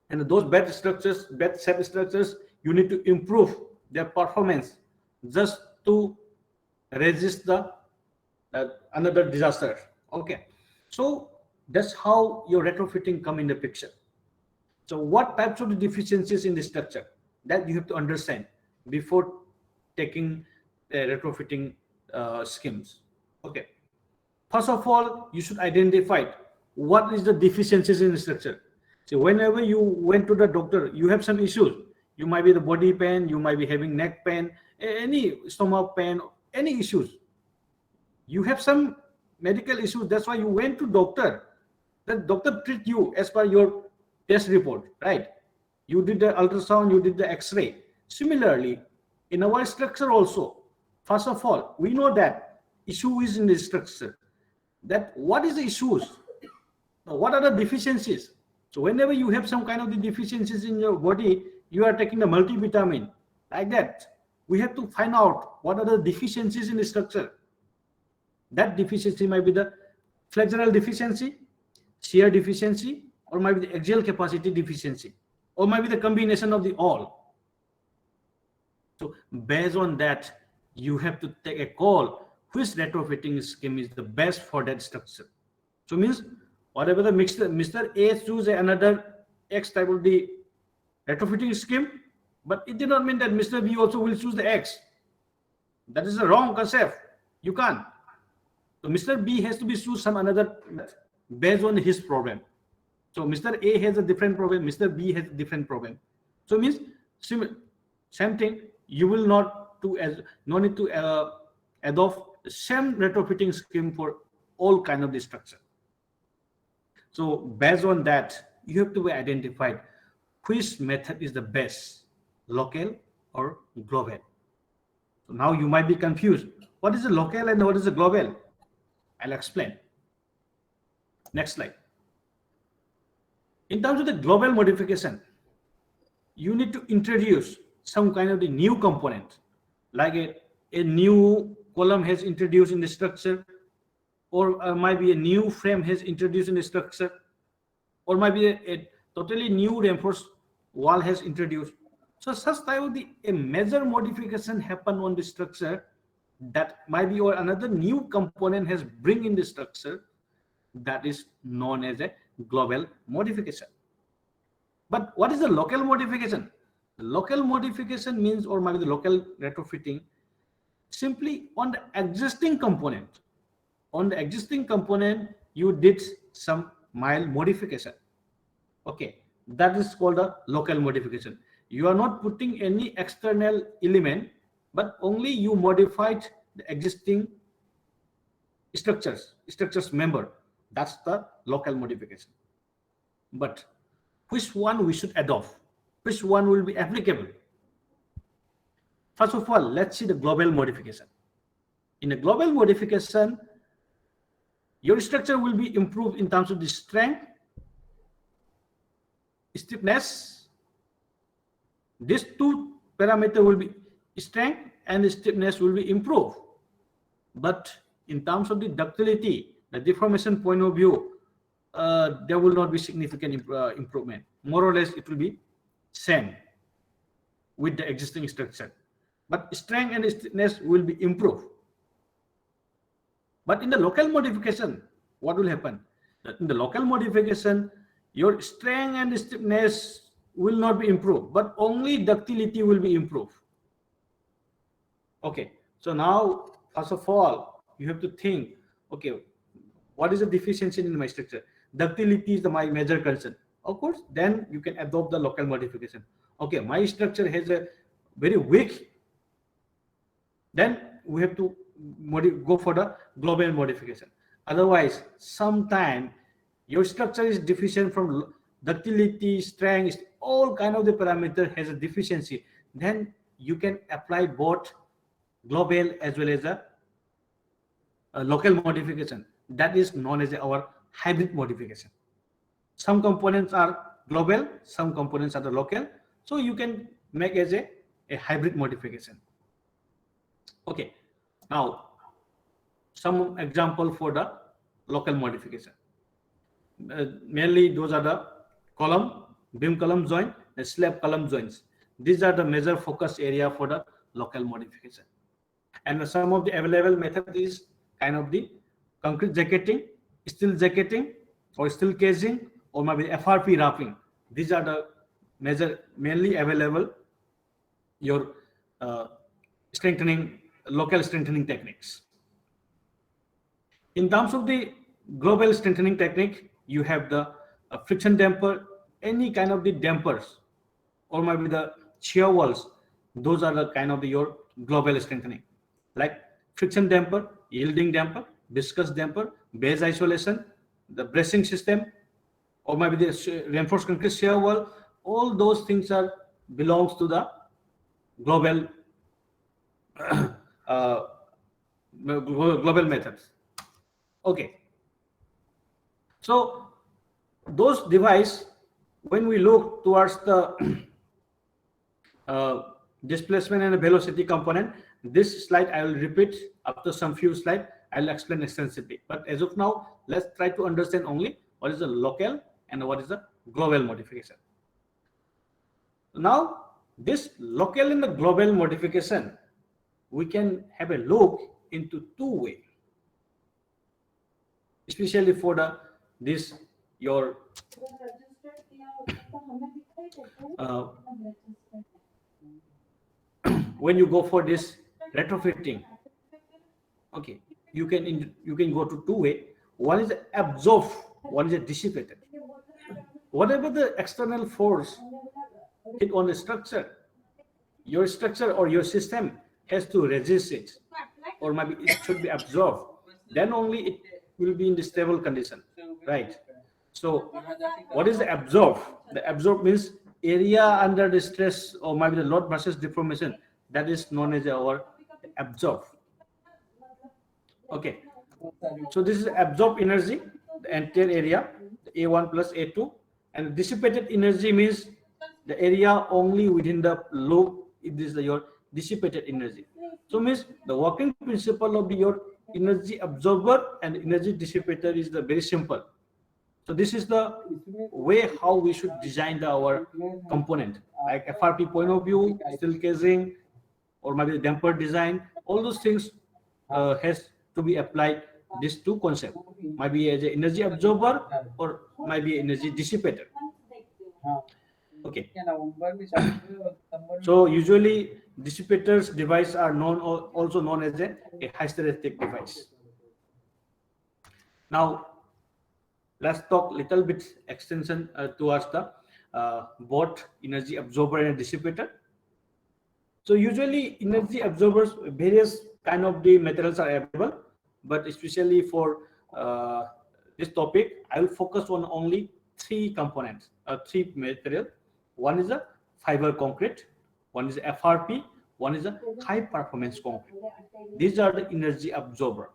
[SPEAKER 1] and those bad structures, bad set structures, you need to improve their performance just to resist the another disaster. Okay, so that's how your retrofitting come in the picture. So what types of deficiencies in the structure, that you have to understand before taking retrofitting schemes. Okay, first of all, you should identify what is the deficiencies in the structure. So whenever you went to the doctor, you have some issues. You might be the body pain, you might be having neck pain, any stomach pain, any issues. You have some medical issues, that's why you went to doctor. The doctor treat you as per your test report, right? You did the ultrasound, you did the x-ray. Similarly, in our structure also, first of all, we know that issue is in the structure. That what is the issues? What are the deficiencies? So whenever you have some kind of the deficiencies in your body, you are taking the multivitamin, like that. We have to find out what are the deficiencies in the structure. That deficiency might be the flexural deficiency, shear deficiency, or might be the axial capacity deficiency, or might be the combination of the all. So based on that, you have to take a call which retrofitting scheme is the best for that structure. So means whatever the Mr. A choose another X type of the retrofitting scheme, but it did not mean that Mr. B also will choose the X. That is a wrong concept. You can't. So Mr. B has to be choose some another based on his problem. So Mr. A has a different problem, Mr. B has a different problem. So means same thing, you will no need to adopt the same retrofitting scheme for all kind of the structure. So based on that, you have to be identified which method is the best, local or global. So now you might be confused. What is the local and what is the global? I'll explain. Next slide. In terms of the global modification, you need to introduce some kind of the new component, like a new column has introduced in the structure, or might be a new frame has introduced in the structure, or might be a totally new reinforced wall has introduced. So such type of a major modification happen on the structure, that might be or another new component has bring in the structure, that is known as a global modification. But what is the local modification? The local modification means, or maybe the local retrofitting, simply on the existing component. On the existing component, you did some mild modification. Okay, that is called a local modification. You are not putting any external element, but only you modified the existing structures member. That's the local modification. But which one we should adopt? Which one will be applicable? First of all, let's see the global modification. In a global modification, your structure will be improved in terms of the strength, stiffness. These two parameters will be strength and stiffness will be improved. But in terms of the ductility, the deformation point of view, there will not be significant improvement. More or less, it will be same with the existing structure. But strength and stiffness will be improved. But in the local modification, what will happen? In the local modification, your strength and stiffness will not be improved, but only ductility will be improved. Okay, so now, first of all, you have to think, okay, what is the deficiency in my structure? Ductility is my major concern. Of course, then you can adopt the local modification. Okay, my structure has a very weak, then we have to go for the global modification. Otherwise, sometime your structure is deficient from ductility, strength, all kind of the parameter has a deficiency. Then you can apply both global as well as a local modification. That is known as our hybrid modification. Some components are global, some components are the local. So you can make as a hybrid modification. Okay, now some example for the local modification. Mainly those are the column, beam column joint, and slab column joints. These are the major focus area for the local modification. And some of the available method is kind of the concrete jacketing, steel jacketing, or steel casing, or maybe FRP wrapping. These are the mainly available your local strengthening techniques. In terms of the global strengthening technique, you have the friction damper, any kind of the dampers, or maybe the shear walls. Those are the kind of your global strengthening, like friction damper, yielding damper, viscous damper, base isolation, the bracing system, or maybe the reinforced concrete shear wall. All those things belongs to the global global methods. Okay, so those device, when we look towards the displacement and velocity component, this slide I will repeat after some few slides. I'll explain extensively, but as of now, let's try to understand only what is the local and what is the global modification. Now, this local and the global modification, we can have a look into two ways, especially for your when you go for this retrofitting. Okay, you can go to two ways. One is absorb, one is dissipated. Whatever the external force hit on the structure, your structure or your system has to resist it, or maybe it should be absorbed. Then only it will be in the stable condition, right? So what is the absorb? The absorb means area under the stress, or maybe the load versus deformation. That is known as our absorb. Okay, so this is absorbed energy, the entire area, the A1 plus A2, and dissipated energy means the area only within the loop. It is your dissipated energy. So means the working principle of your energy absorber and energy dissipator is the very simple. So this is the way how we should design our component, like FRP point of view, steel casing, or maybe the damper design. All those things has to be applied. These two concepts might be as an energy absorber or might be energy dissipator. Okay. So usually dissipators device are also known as a hysteretic device. Now let's talk little bit extension towards the both energy absorber and dissipator. So usually energy absorbers, various kind of the materials are available, but especially for this topic, I will focus on only three components, three material. One is a fiber concrete, one is FRP, one is a high performance concrete. These are the energy absorber.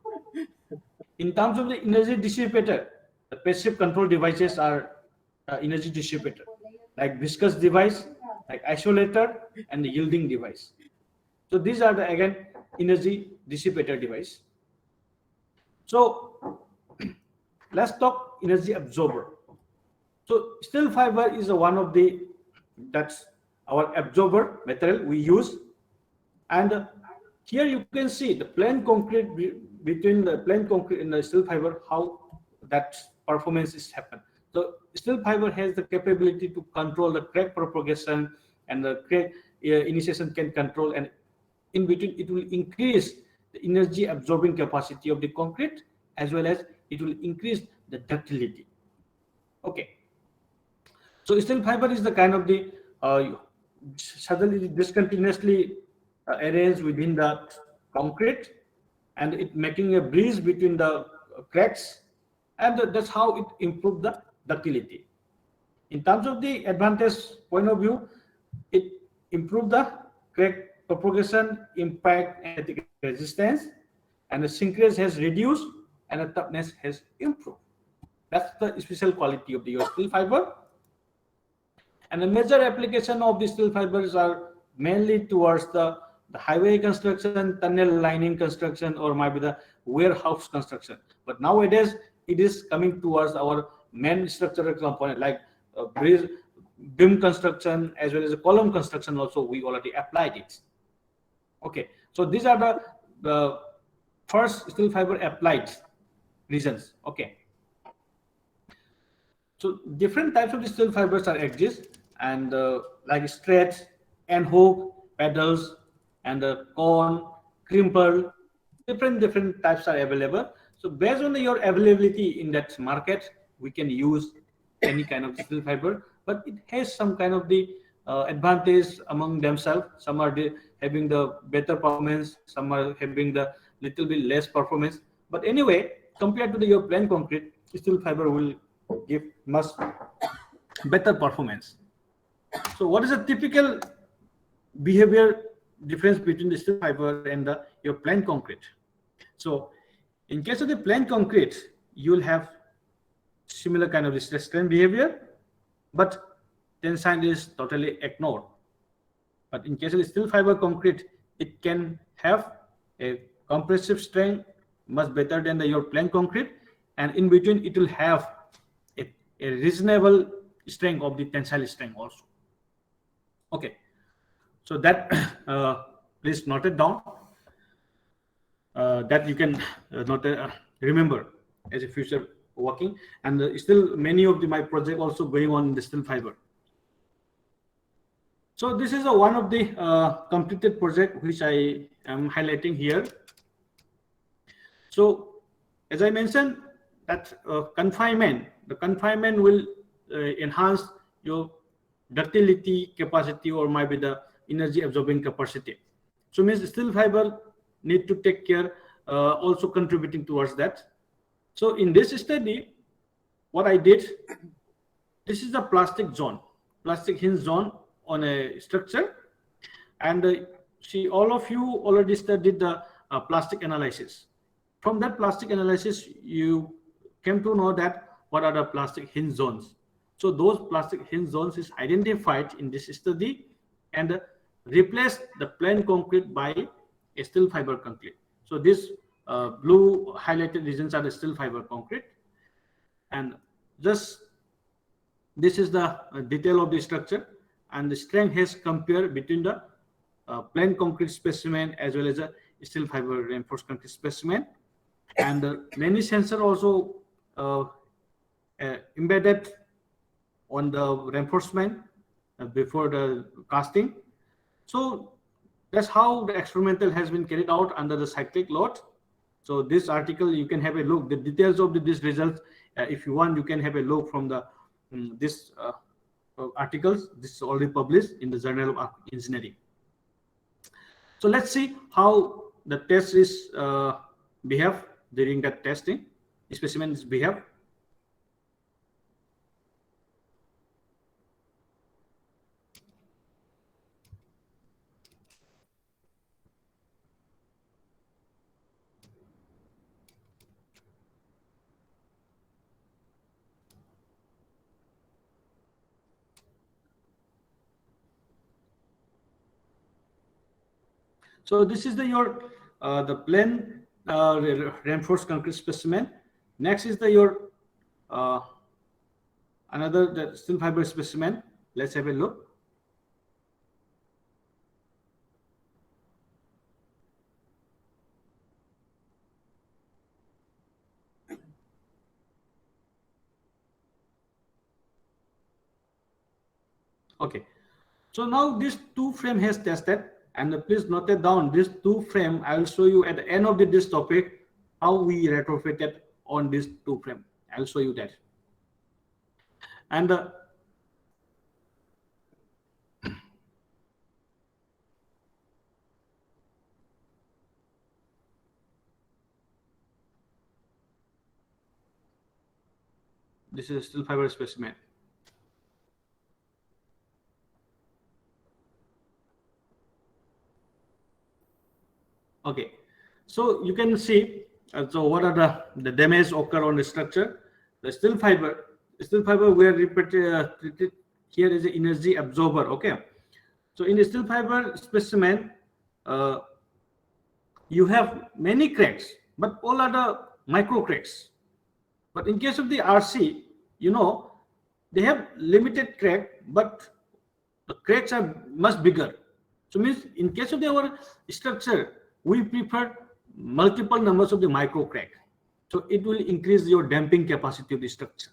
[SPEAKER 1] In terms of the energy dissipator, the passive control devices are energy dissipator, like viscous device, like isolator, and the yielding device. So these are the again energy dissipator device. So let's talk energy absorber. So steel fiber is one of the that's our absorber material we use, and here you can see the plain concrete between the plain concrete and the steel fiber, how that performance is happen. So steel fiber has the capability to control the crack propagation, and the crack initiation can control, and in between it will increase the energy absorbing capacity of the concrete, as well as it will increase the ductility. Okay. So steel fiber is the kind of the suddenly discontinuously arranged within the concrete, and it making a breeze between the cracks, and that's how it improved the ductility. In terms of the advantage point of view, it improved the crack propagation, impact, and static resistance, and the shrinkage has reduced, and the toughness has improved. That's the special quality of the steel fiber. And the major application of the steel fibers are mainly towards the highway construction, tunnel lining construction, or maybe the warehouse construction. But nowadays, it is coming towards our main structural component, like bridge, beam construction, as well as the column construction. Also, we already applied it. Okay, so these are the first steel fiber applied reasons. Okay. So different types of the steel fibers are exist, and like stretch and hook, pedals, and cone, crimper, different types are available. So based on your availability in that market, we can use any kind of steel fiber, but it has some kind of the advantage among themselves. Some are having the better performance, some are having the little bit less performance. But anyway, compared to your plain concrete, steel fiber will give much better performance. So what is a typical behavior difference between the steel fiber and your plain concrete? So in case of the plain concrete, you will have similar kind of stress-strain behavior, but tensile is totally ignored. But in case of the steel fiber concrete, it can have a compressive strength much better than your plain concrete, and in between it will have a reasonable strength of the tensile strength also. Okay, so that please note it down, that you can remember as a future working, and still many of my project also going on in the steel fiber. So this is one of the completed project which I am highlighting here. So as I mentioned, that the confinement will enhance your ductility capacity, or maybe the energy absorbing capacity. So means steel fiber need to take care, also contributing towards that. So in this study, what I did, this is the plastic hinge zone on a structure, and see, all of you already studied the plastic analysis. From that plastic analysis, you came to know that what are the plastic hinge zones. So those plastic hinge zones is identified in this study, and replaced the plain concrete by a steel fiber concrete. So this blue highlighted regions are the steel fiber concrete, and just this is the detail of the structure, and the strength has compared between the plain concrete specimen as well as a steel fiber reinforced concrete specimen, and many sensors also embedded on the reinforcement, before the casting. So that's how the experimental has been carried out under the cyclic load. So this article, you can have a look. The details of this results, if you want, you can have a look from the this articles. This is already published in the Journal of Engineering. So let's see how the test is behave during that testing. Specimen is behave. So this is your the plain reinforced concrete specimen. Next is your another the steel fiber specimen. Let's have a look. Okay, so now this two frame has tested, and please note it down. This two frame I will show you at the end of this topic how we retrofitted on this two frame. I'll show you that. And this is steel fiber specimen. Okay, so you can see so what are the damage occur on the structure. The steel fiber were treated here is an energy absorber. Okay, so in the steel fiber specimen you have many cracks, but all are the micro cracks. But in case of the RC, you know, they have limited crack, but the cracks are much bigger. So means in case of our structure, we prefer multiple numbers of the micro crack. So it will increase your damping capacity of the structure.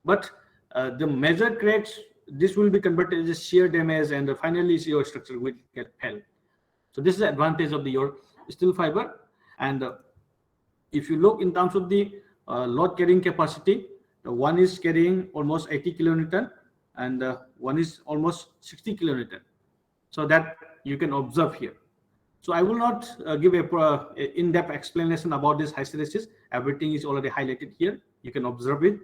[SPEAKER 1] But the major cracks, this will be converted as shear damage, and finally your structure will get fail. So this is the advantage of your steel fiber. And if you look in terms of the load carrying capacity, the one is carrying almost 80 kilonewton, and one is almost 60 kilonewton. So that you can observe here. So I will not give a in-depth explanation about this hysteresis. Everything is already highlighted here. You can observe it.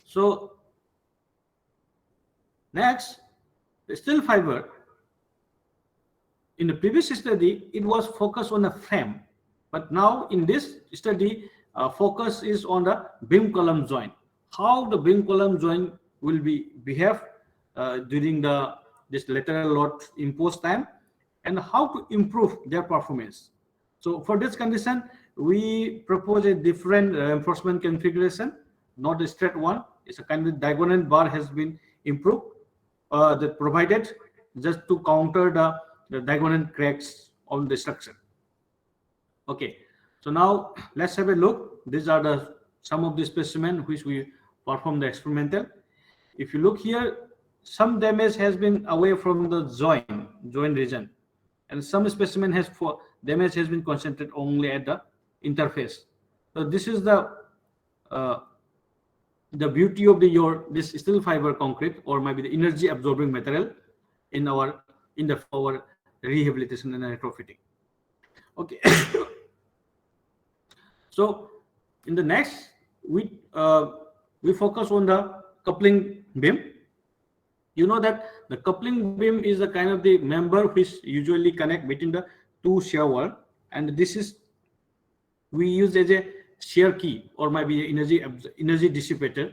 [SPEAKER 1] So next, the steel fiber. In the previous study, it was focused on the frame, but now in this study, focus is on the beam column joint. How the beam column joint will behave during this lateral load imposed time, and how to improve their performance. So for this condition, we propose a different reinforcement configuration, not a straight one. It's a kind of diagonal bar has been improved, that provided just to counter the diagonal cracks on the structure. Okay, so now let's have a look. These are some of the specimen which we perform the experimental. If you look here, some damage has been away from the joint region, and some specimen damage has been concentrated only at the interface. So this is the beauty of this steel fiber concrete, or maybe the energy absorbing material in our rehabilitation and retrofitting. Okay. So in the next, we focus on the coupling beam. You know that the coupling beam is the kind of the member which usually connect between the two shear wall, and this is we use as a shear key, or maybe energy dissipator.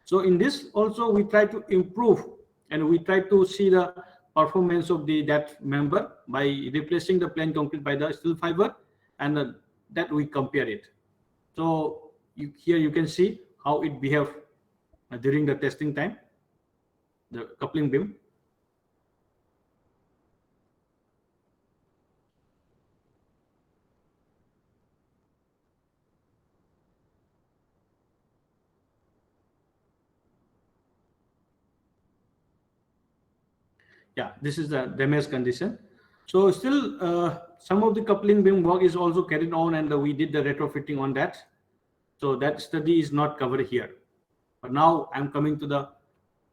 [SPEAKER 1] So in this also we try to improve, and we try to see the performance of that member by replacing the plain concrete by the steel fiber, and that we compare it. So here you can see how it behave during the testing time, the coupling beam. Yeah, this is the damage condition. So still some of the coupling beam work is also carried on, and we did the retrofitting on that. So that study is not covered here. But now I'm coming to the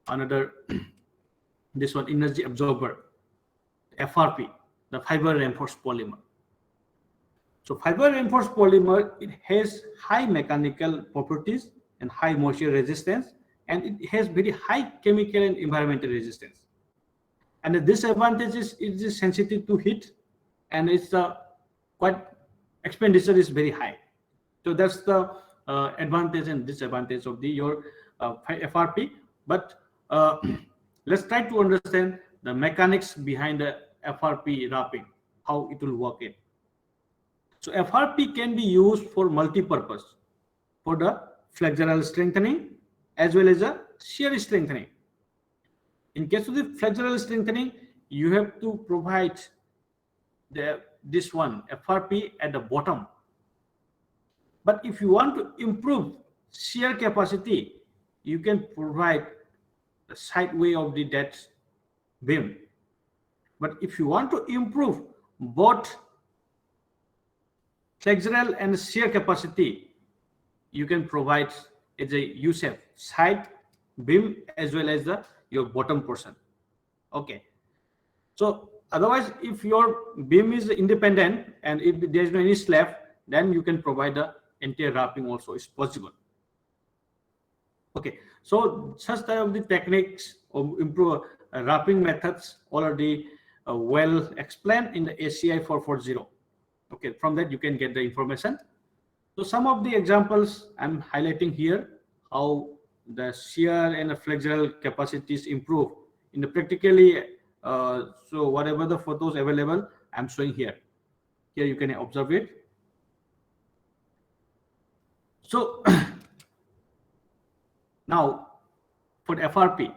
[SPEAKER 1] another this one, energy absorber, FRP, the fiber reinforced polymer. So fiber reinforced polymer, it has high mechanical properties and high moisture resistance, and it has very high chemical and environmental resistance. And the disadvantage is it is sensitive to heat, and it's quite expenditure is very high. So that's the advantage and disadvantage of the your FRP. But let's try to understand the mechanics behind the FRP wrapping, how it will work in. So FRP can be used for multi-purpose, for the flexural strengthening as well as a shear strengthening. In case of the flexural strengthening, you have to provide this one FRP at the bottom. But if you want to improve shear capacity, you can provide the side way of the that beam. But if you want to improve both flexural and shear capacity, you can provide as a U-shape side beam as well as the your bottom portion. Okay. So otherwise, if your beam is independent and if there is no any slab, then you can provide the entire wrapping also is possible. Okay. So such type of the techniques of improve wrapping methods already well explained in the ACI 440. Okay, from that you can get the information. So some of the examples I'm highlighting here, how the shear and the flexural capacities improve in the practically. So whatever the photos available, I'm showing here. Here you can observe it. So now for the FRP,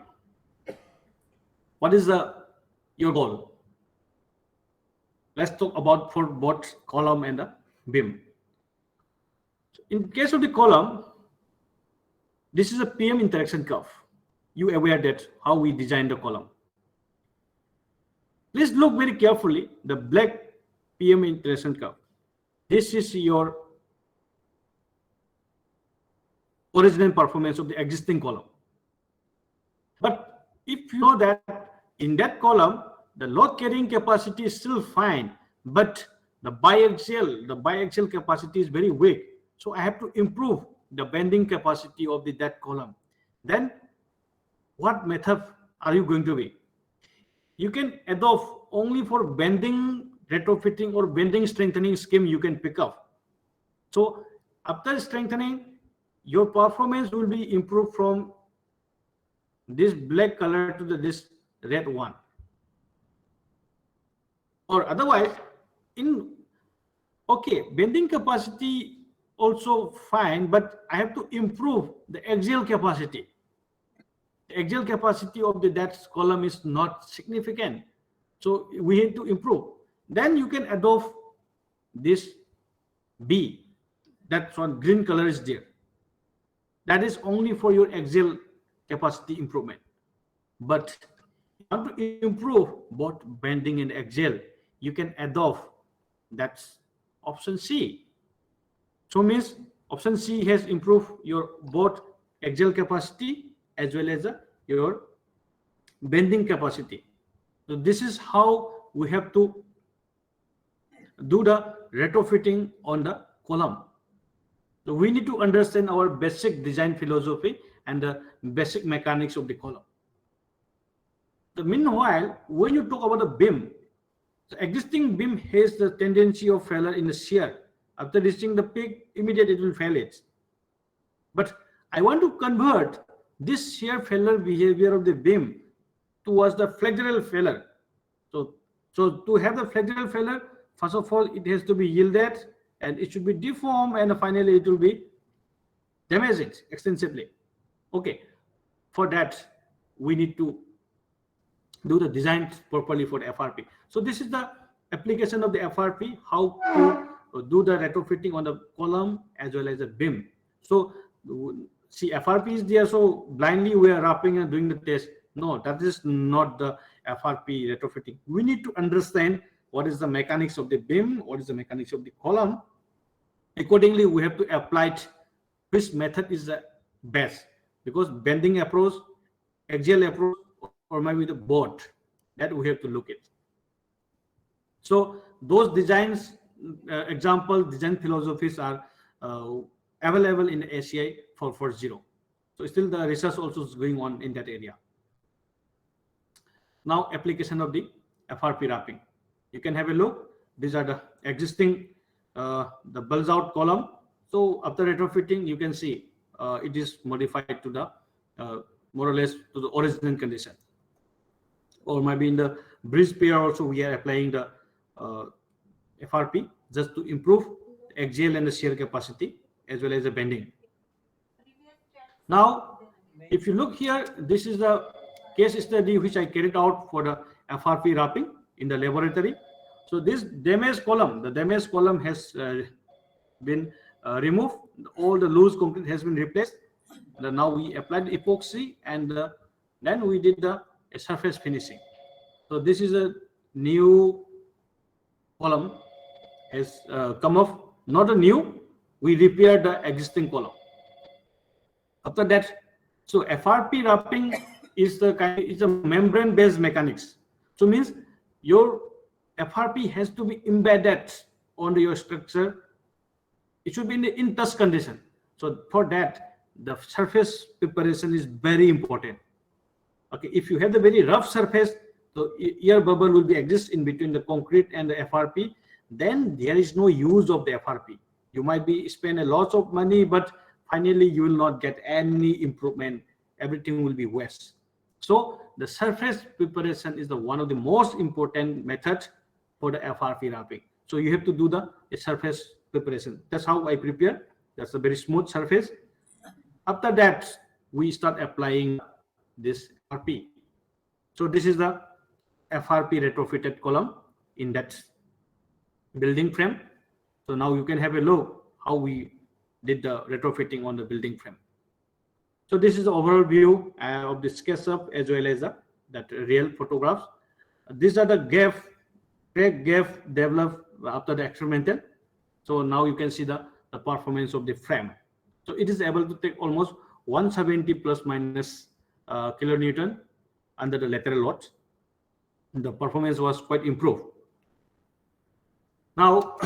[SPEAKER 1] what is your goal? Let's talk about for both column and the beam. In case of the column, this is a PM interaction curve. You aware that how we design the column. Please look very carefully the black PM interaction curve. This is your original performance of the existing column. But if you know that in that column, the load carrying capacity is still fine, but the biaxial capacity is very weak. So I have to improve the bending capacity of that column. Then what method are you going to be? You can adopt only for bending retrofitting or bending strengthening scheme you can pick up. So after strengthening, your performance will be improved from this black color to this red one. Or otherwise, bending capacity also fine, but I have to improve the axial capacity. The axial capacity of that column is not significant, so we need to improve. Then you can adopt this B. That's one green color is there. That is only for your axial capacity improvement. But if you want to improve both bending and axial, you can adopt that's option C. So means option C has improved your both axial capacity as well as your bending capacity. So this is how we have to do the retrofitting on the column. So we need to understand our basic design philosophy and the basic mechanics of the column. So meanwhile, when you talk about the beam, the existing beam has the tendency of failure in the shear. After reaching the peak, immediately it will fail it. But I want to convert this shear failure behavior of the beam towards the flexural failure. So to have the flexural failure, first of all, it has to be yielded and it should be deformed, and finally it will be damaged extensively. Okay, for that we need to do the design properly for the FRP. So this is the application of the FRP, how to do the retrofitting on the column as well as the beam. So see, FRP is there, so blindly we are wrapping and doing the test. No, that is not the FRP retrofitting, we need to understand what is the mechanics of the beam, what is the mechanics of the column. Accordingly, we have to apply it, which method is the best, because bending approach, axial approach, or maybe the board, that we have to look at. So those designs, design philosophies are available in ACI 440. So still the research also is going on in that area. Now application of the FRP wrapping. You can have a look. These are the existing the bulge out column. So after retrofitting, you can see it is modified to the more or less to the original condition. Or maybe in the bridge pier also we are applying the FRP just to improve the axial and the shear capacity as well as the bending. Now, if you look here, this is the case study which I carried out for the FRP wrapping in the laboratory. So this damaged column, the damaged column has been removed. All the loose concrete has been replaced. Now we applied epoxy and then we did the surface finishing. So this is a new column has come off, not a new, we repaired the existing column. After that, so FRP wrapping is a membrane based mechanics. So means your FRP has to be embedded on your structure. It should be in touch condition. So for that, the surface preparation is very important. Okay, if you have the very rough surface, so air bubble will be exist in between the concrete and the FRP, then there is no use of the FRP. You might be spend a lot of money, but finally you will not get any improvement. Everything will be waste. So the surface preparation is one of the most important methods for the FRP wrapping. So you have to do the surface preparation. That's how I prepare. That's a very smooth surface. After that, we start applying this FRP. So this is the FRP retrofitted column in that building frame. So now you can have a look how we did the retrofitting on the building frame. So this is the overall view of the SketchUp as well as that real photographs. These are the crack gap developed after the experimental. So now you can see the performance of the frame. So it is able to take almost 170 plus minus kilonewton under the lateral load. The performance was quite improved. Now,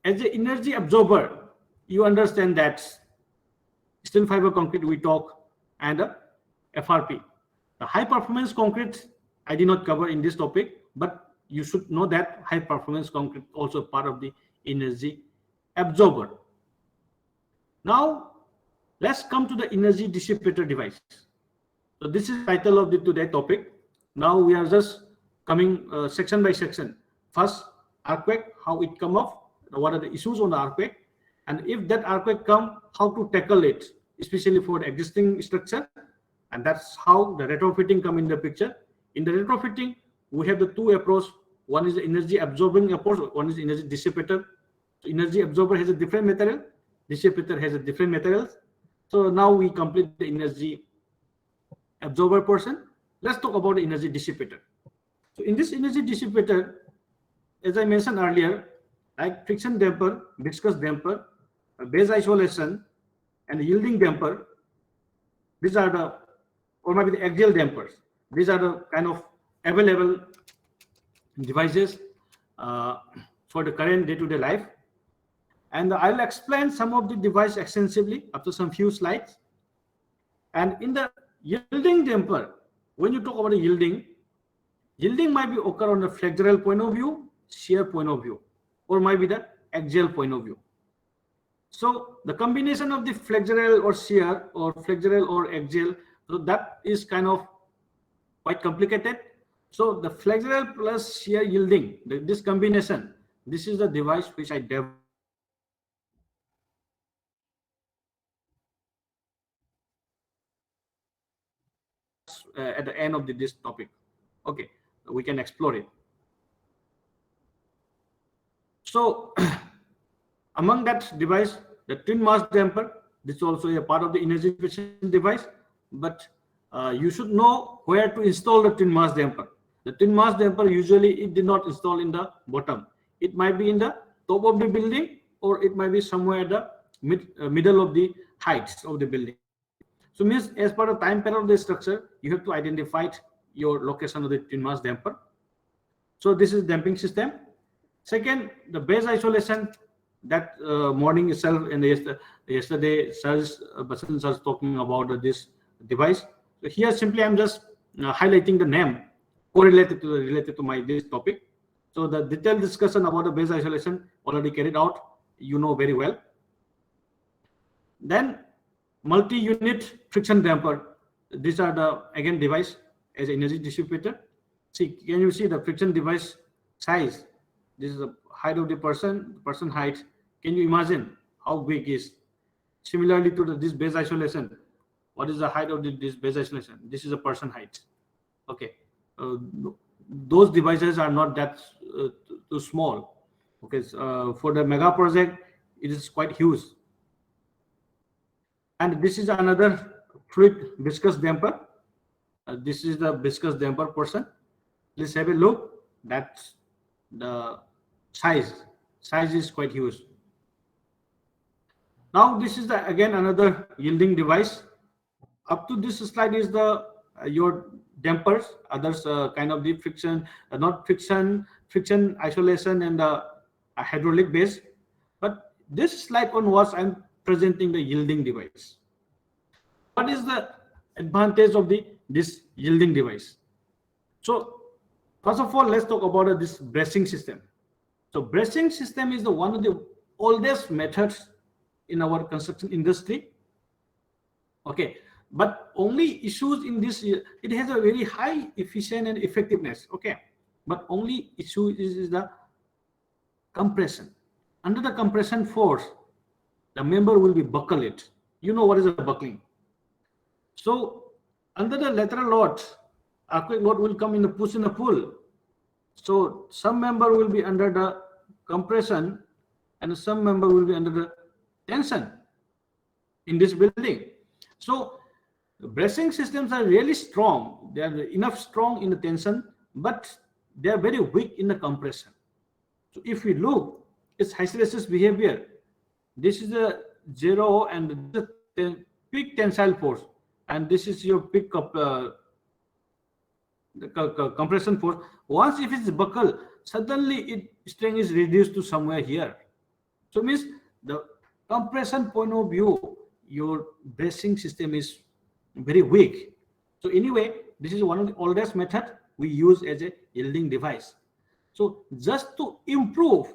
[SPEAKER 1] as the energy absorber, you understand that steel fiber concrete we talk and FRP. The high performance concrete I did not cover in this topic, but you should know that high performance concrete also part of the energy absorber. Now, let's come to the energy dissipator device. So this is the title of the today topic. Now we are just coming section by section. First, earthquake, how it come off, what are the issues on the earthquake, and if that earthquake come, how to tackle it, especially for the existing structure. And that's how the retrofitting come in the picture. In the retrofitting, we have the two approach. One is the energy absorbing approach, one is energy dissipator. So energy absorber has a different material, dissipator has a different materials. So now we complete the energy absorber portion. Let's talk about the energy dissipator. So in this energy dissipator, as I mentioned earlier, like friction damper, viscous damper, base isolation, and yielding damper, these are the, or maybe the axial dampers. These are the kind of available devices for the current day-to-day life. And I'll explain some of the device extensively after some few slides. And in the yielding damper, when you talk about the yielding might be occur on the flexural point of view, shear point of view, or might be the axial point of view. So the combination of the flexural or shear or flexural or axial, so that is kind of quite complicated. So the flexural plus shear yielding, this combination, this is the device which I developed at the end of this topic. Okay, we can explore it. So among that device, the twin mass damper, this is also a part of the energy efficient device, but you should know where to install the twin mass damper. The twin mass damper usually it did not install in the bottom. It might be in the top of the building, or it might be somewhere at the middle of the heights of the building. So means as per the time period of the structure, you have to identify your location of the twin mass damper. So this is damping system. Second, the base isolation. That morning itself and yesterday, Basan sir talking about this device. So here simply I'm just highlighting the name related to my this topic. So the detailed discussion about the base isolation already carried out, you know very well. Then multi-unit friction damper. These are the again device as energy dissipator. See, can you see the friction device size? This is the height of the person height. Can you imagine how big is? Similarly to this base isolation, what is the height of this base isolation? This is a person height. Okay, those devices are not that too small. Okay, for the mega project, it is quite huge. And this is another fluid viscous damper. This is the viscous damper portion. Let's have a look. That's the size is quite huge. Now this is the again another yielding device. Up to this slide is the your dampers, others kind of the friction, not friction isolation and hydraulic base. But this slide onwards, I'm presenting the yielding device. What is the advantage of this yielding device? So first of all, let's talk about this bracing system. So bracing system is one of the oldest methods in our construction industry. Okay, but only issues in this, it has a very high efficient and effectiveness. Okay, but only issue is the compression. Under the compression force, the member will be buckled. You know what is a buckling. So under the lateral load, earthquake load will come in the push and a pull. So some member will be under the compression and some member will be under the tension in this building. So the bracing systems are really strong. They are enough strong in the tension, but they are very weak in the compression. So if we look, its hysteresis behavior, this is a 0 and the peak tensile force, and this is your peak compression force. Once if it's buckle, suddenly its strength is reduced to somewhere here. So means the compression point of view, your bracing system is very weak. So anyway, this is one of the oldest method we use as a yielding device. So just to improve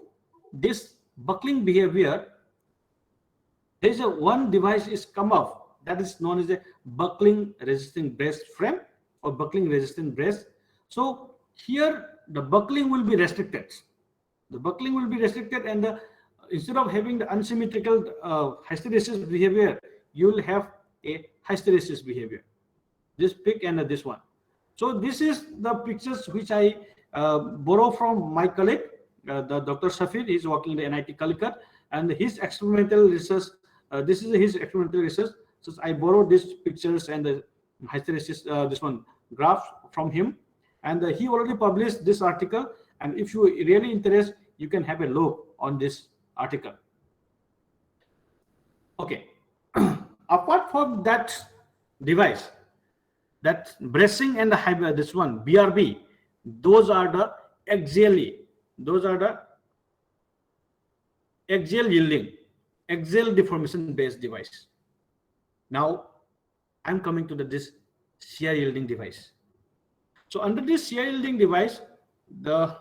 [SPEAKER 1] this buckling behavior, there is one device is come up that is known as a buckling resisting brace frame or buckling resistant brace. So here the buckling will be restricted. The buckling will be restricted, and instead of having the unsymmetrical hysteresis behavior, you will have a hysteresis behavior. This peak and this one. So this is the pictures which I borrow from my colleague, the Dr. Shafir. He is working in the NIT Calicut, and his experimental research. This is his experimental research. So I borrowed these pictures and the hysteresis, this one graph from him, and he already published this article. And if you really interested, you can have a look on this article. Okay. Apart from that device, that bracing and the this one BRB, those are the axially, those are the axial yielding, axial deformation based device. Now I'm coming to this shear yielding device. So under this shear yielding device, the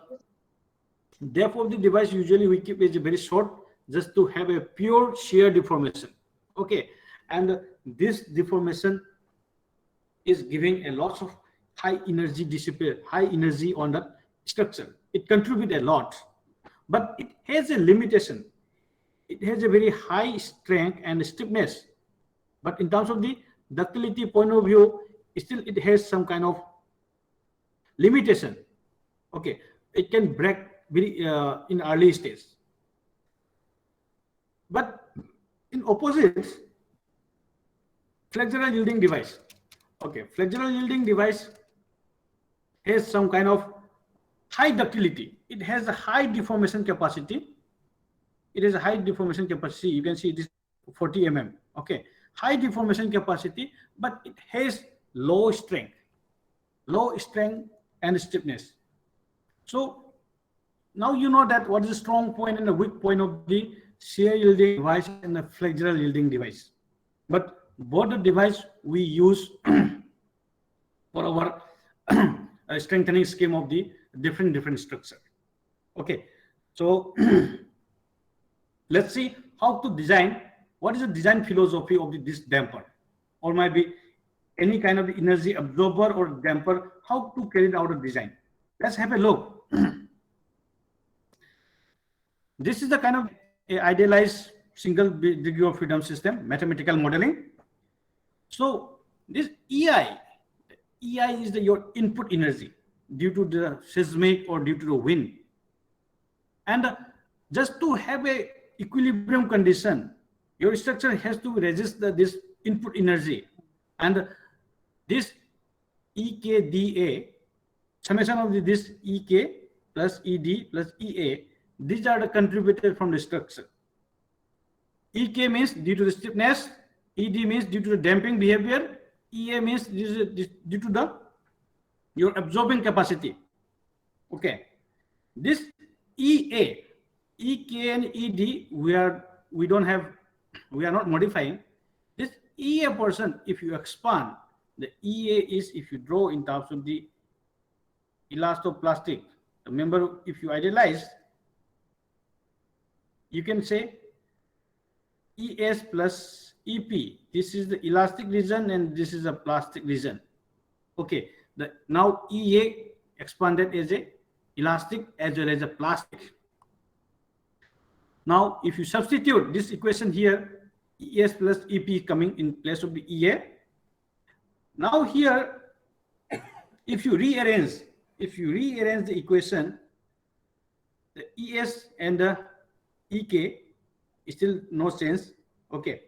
[SPEAKER 1] depth of the device usually we keep is very short, just to have a pure shear deformation. Okay, and this deformation is giving a lot of high energy dissipate, high energy on the structure. It contributes a lot, but it has a limitation. It has a very high strength and stiffness, but in terms of the ductility point of view, still it has some kind of limitation. Okay, it can break very in early stage. But in opposite, flexural yielding device, Okay, flexural yielding device has some kind of high ductility. It has a high deformation capacity. It is a high deformation capacity. You can see it is 40 mm. Okay, high deformation capacity, but it has low strength and stiffness. So now you know that what is the strong point and the weak point of the shear yielding device and the flexural yielding device. But both the device we use for our strengthening scheme of the different structure. Okay, so let's see how to design. What is the design philosophy of this damper, or might be any kind of energy absorber or damper? How to carry out a design? Let's have a look. This is the kind of idealized single degree of freedom system mathematical modeling. So this EI is your input energy due to the seismic or due to the wind, and just to have a equilibrium condition, your structure has to resist this input energy, and this EKDA, summation of this EK plus ED plus EA, these are the contributors from the structure. EK means due to the stiffness, ED means due to the damping behavior, EA means due to your absorbing capacity. Okay, this EA, EK and ED, we are not modifying. This EA portion, if you expand, the EA is, if you draw in terms of the elastoplastic. Remember, if you idealize, you can say ES plus EP. This is the elastic region and this is a plastic region. Okay, now EA expanded as a elastic as well as a plastic. Now, if you substitute this equation here, ES plus EP coming in place of the EA. Now here, if you rearrange the equation, the ES and the EK is still no sense. Okay,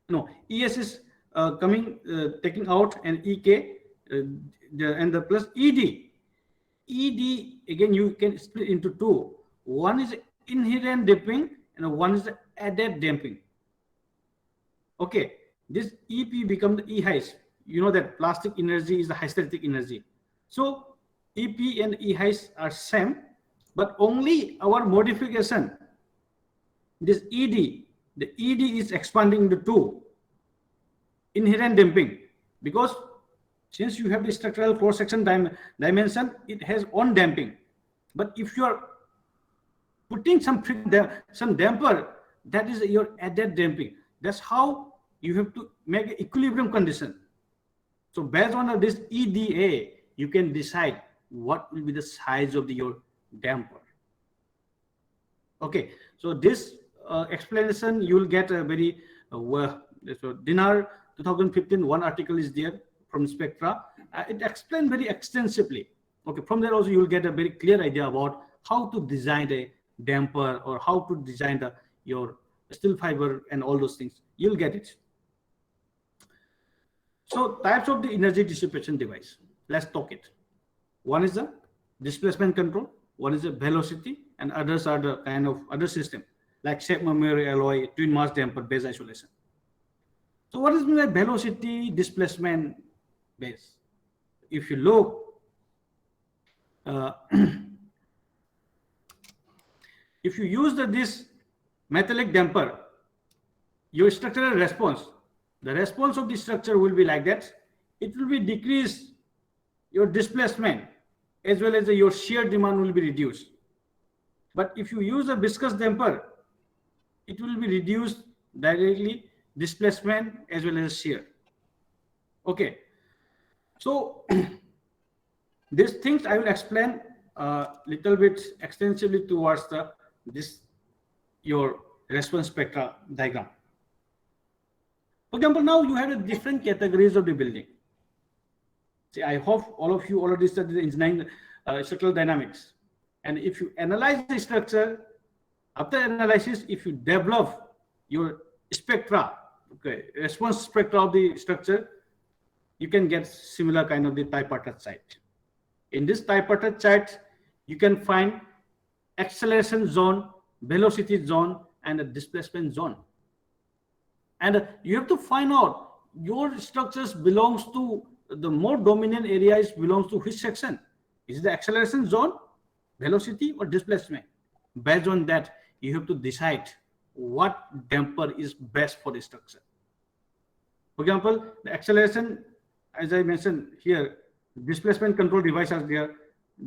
[SPEAKER 1] no, ES is taking out, and EK and the plus ED. ED again you can split into two. One is inherent damping and one is added damping. Okay, this EP becomes the E-height. You know that plastic energy is the hysteretic energy. So EP and E-height are same, but only our modification, this ED, the ED is expanding the two inherent damping, because since you have the structural cross-section dimension, it has on damping. But if you are putting some damper, that is your added damping. That's how you have to make an equilibrium condition. So based on this EDA, you can decide what will be the size of your damper. Okay, so this explanation you will get a very so Dinar 2015 one article is there from Spectra. It explained very extensively. Okay, from there also you will get a very clear idea about how to design a damper or how to design your steel fiber and all those things. You'll get it. So types of the energy dissipation device. Let's talk it. One is the displacement control, one is the velocity, and others are the kind of other system like shape memory alloy, twin mass damper, base isolation. So what is meant by velocity, displacement, base? If you look, if you use this metallic damper, your structural response, the response of the structure will be like that. It will be decrease your displacement as well as your shear demand will be reduced. But if you use a viscous damper, it will be reduced directly displacement as well as shear. Okay, so these things I will explain a little bit extensively towards your response spectra diagram. For example, now you have a different categories of the building. See, I hope all of you already studied the engineering structural dynamics. And if you analyze the structure, after analysis, if you develop your spectra, okay, response spectra of the structure, you can get similar kind of the tripartite chart. In this tripartite chart, you can find acceleration zone, velocity zone, and a displacement zone. And you have to find out your structures belongs to the more dominant areas belongs to which section. Is it the acceleration zone, velocity, or displacement? Based on that, you have to decide what damper is best for the structure. For example, the acceleration, as I mentioned here, displacement control device are there,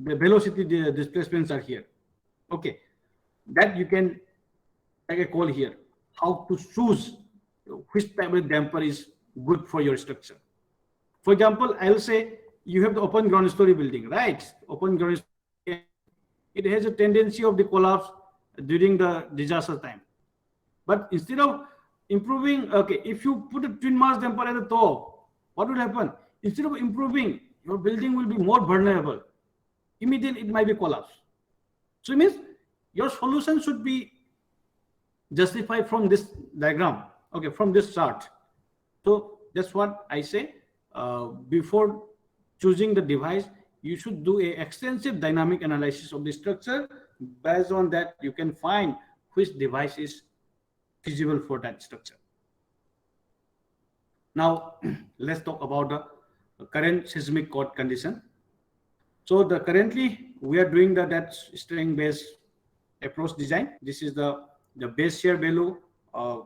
[SPEAKER 1] the velocity the displacements are here. Okay, that you can take a call here, how to choose which type of damper is good for your structure. For example, I'll say you have the open ground story building, right? Open ground story, it has a tendency of the collapse during the disaster time. But instead of improving, okay, if you put a twin mass damper at the top, what will happen? Instead of improving, your building will be more vulnerable. Immediately, it might be collapse. So it means your solution should be justified from this diagram, okay, from this chart. So that's what I say. Before choosing the device, you should do a extensive dynamic analysis of the structure. Based on that, you can find which device is feasible for that structure. Now, let's talk about the current seismic core condition. So currently we are doing that string based approach design. This is the base shear value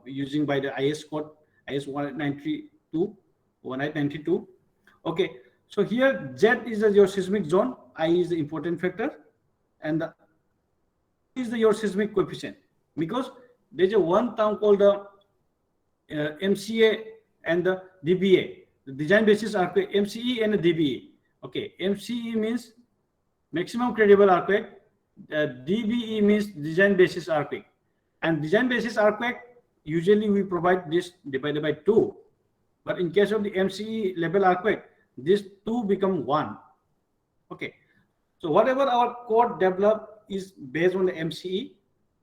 [SPEAKER 1] using by the IS code IS 1892. Okay, so here Z is your seismic zone, I is the important factor, and the is your seismic coefficient, because there's a one term called the MCA and the DBA, the design basis earthquake, MCE and the DBE. Okay, MCE means maximum credible earthquake, DBE means design basis earthquake, and design basis earthquake usually we provide this divided by 2, but in case of the MCE level earthquake, these 2 become 1. Okay, so whatever our code developed is based on the MCE,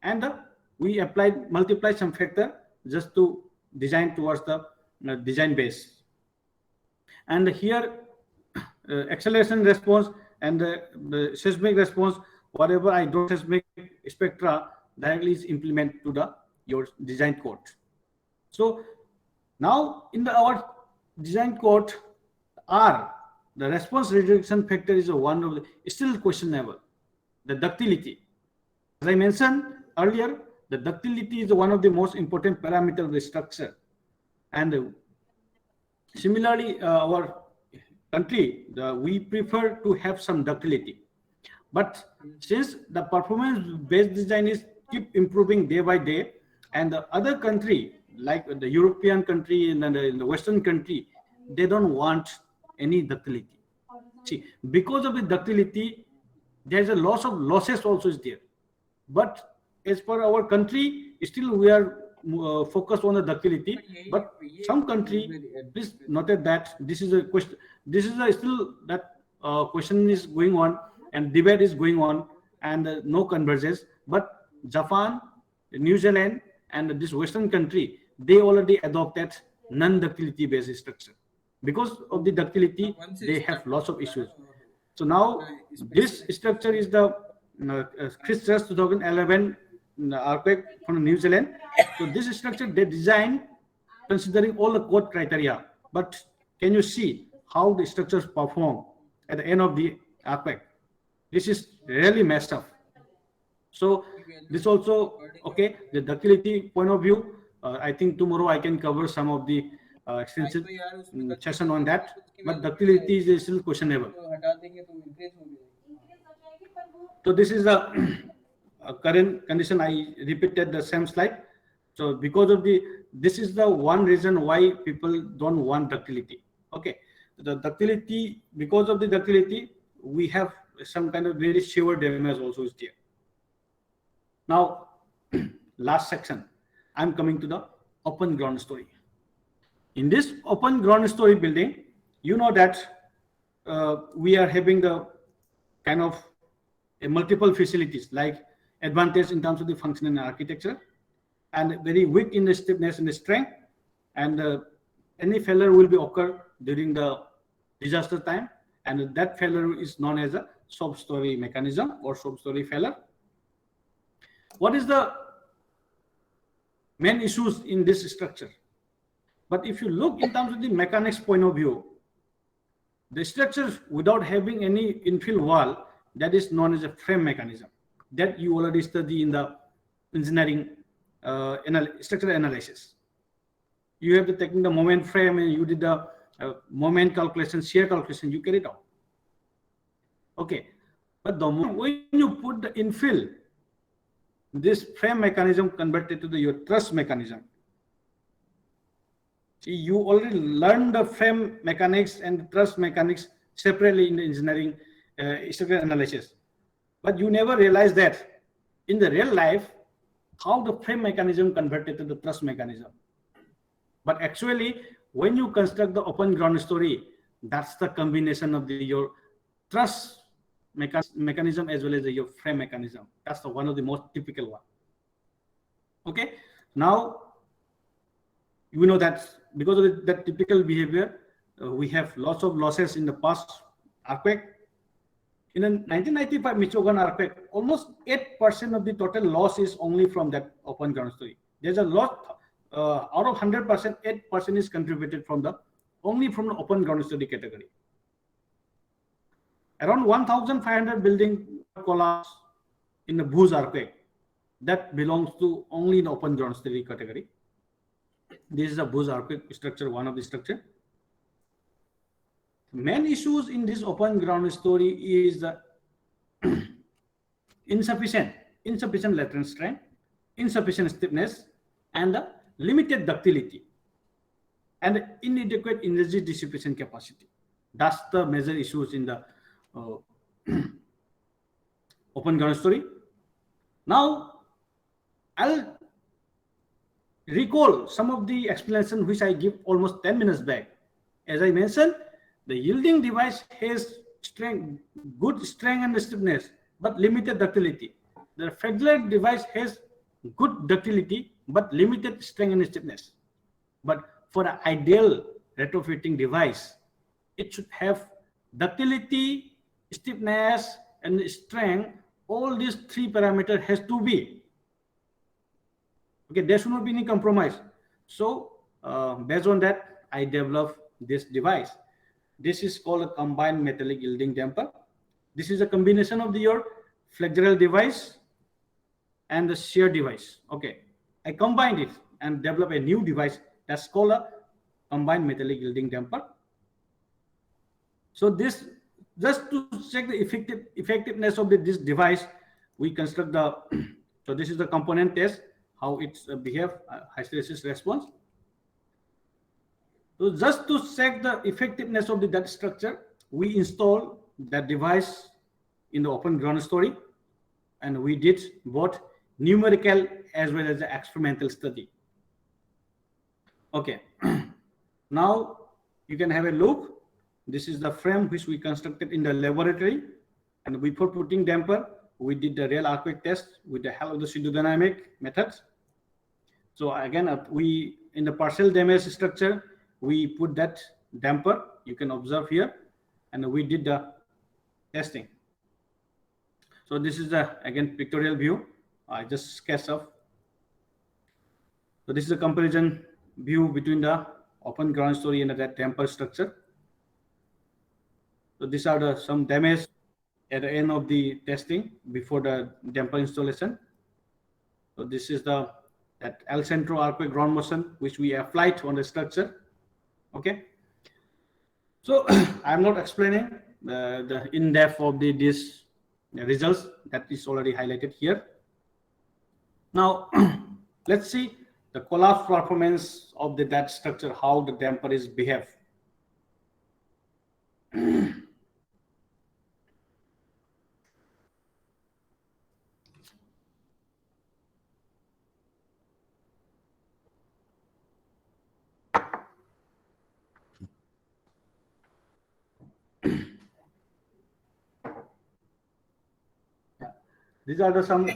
[SPEAKER 1] and we multiply some factor just to design towards the design base. And here acceleration response and the seismic response, whatever I draw seismic spectra directly is implemented to your design code. So now in our design code, R, the response reduction factor is one of the still questionable. The ductility, as I mentioned earlier, the ductility is one of the most important parameter of the structure. And similarly, our country, we prefer to have some ductility. But since the performance-based design is keep improving day by day, and the other country, like the European country and the Western country, they don't want any ductility. See, because of the ductility, there's a loss of losses also is there. But as per our country, still we are focused on the ductility. But some country, please note that this is a question. This is still that question is going on and debate is going on, and no convergence. But Japan, New Zealand, and this Western country, they already adopted non-ductility based structure. Because of the ductility, they have lots of issues. So now this structure is the Christchurch 2011 earthquake from New Zealand. So this structure they designed considering all the code criteria. But can you see how the structures perform at the end of the earthquake? This is really messed up. So this also, okay, the ductility point of view, I think tomorrow I can cover some of the extensive session on that, but ductility is still questionable. So this is the current condition. I repeated the same slide. So because of this is the one reason why people don't want ductility. Okay, the ductility, because of the ductility, we have some kind of very severe damage also is there. Now, last section, I'm coming to the open ground story. In this open ground story building, you know that we are having the kind of multiple facilities, like advantage in terms of the function and architecture, and very weak in the stiffness and the strength, and any failure will be occur during the disaster time, and that failure is known as a sob-story mechanism or sob-story failure. What is the main issues in this structure? But if you look in terms of the mechanics point of view, the structure without having any infill wall, that is known as a frame mechanism, that you already study in the engineering structural analysis. You have to take the moment frame and you did the moment calculation, shear calculation, you carry it out. Okay, but the moment when you put the infill, this frame mechanism converted to your truss mechanism. See, you already learned the frame mechanics and truss mechanics separately in the engineering structural analysis, but you never realize that in the real life how the frame mechanism converted to the truss mechanism. But actually, when you construct the open ground story, that's the combination of your truss mechanism as well as your frame mechanism. That's one of the most typical one. Okay, now you know that because of that typical behavior, we have lots of losses in the past earthquake. In the 1995 Michoacan earthquake, almost 8% of the total loss is only from that open ground story. There's a lot. Out of 100%, 8% is contributed from only from the open ground story category. Around 1,500 building collapse in the Bhuj earthquake, that belongs to only the open ground story category. This is a Bhuj earthquake structure, one of the structure. Main issues in this open ground story is the insufficient lateral strength, insufficient stiffness, and the limited ductility and inadequate energy dissipation capacity. That's the major issues in the open ground story. Now, I'll recall some of the explanation which I give almost 10 minutes back. As I mentioned, the yielding device has strength, good strength and stiffness, but limited ductility. The fragile device has good ductility, but limited strength and stiffness. But for an ideal retrofitting device, it should have ductility, stiffness, and strength. All these three parameters has to be. Okay, there should not be any compromise. So based on that, I developed this device. This is called a combined metallic yielding damper. This is a combination of your flexural device and the shear device. Okay, I combined it and developed a new device that's called a combined metallic yielding damper. So this, just to check the effectiveness of this device, we construct the, so this is the component test, how it's behave, hysteresis response. So just to check the effectiveness of that structure, we install that device in the open ground story, and we did both numerical as well as the experimental study. Okay, now you can have a look. This is the frame which we constructed in the laboratory, and before putting damper, we did the real earthquake test with the help of the pseudodynamic methods. So again, we in the partial damage structure, we put that damper, you can observe here, and we did the testing. So this is the, again, pictorial view. I just sketch off. So this is a comparison view between the open ground story and that damper structure. So these are some damage at the end of the testing before the damper installation. So this is that El Centro earthquake ground motion which we applied on the structure. Okay. So I'm not explaining the in-depth of these results, that is already highlighted here. Now let's see the collapse performance of that structure, how the damper is behave. These are some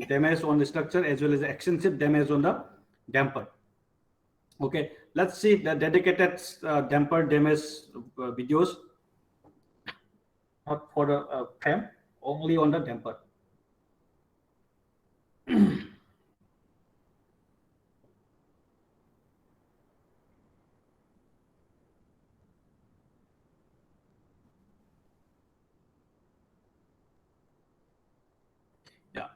[SPEAKER 1] damage on the structure as well as extensive damage on the damper. Okay, let's see the dedicated damper damage videos, not for the frame, only on the damper. Yeah.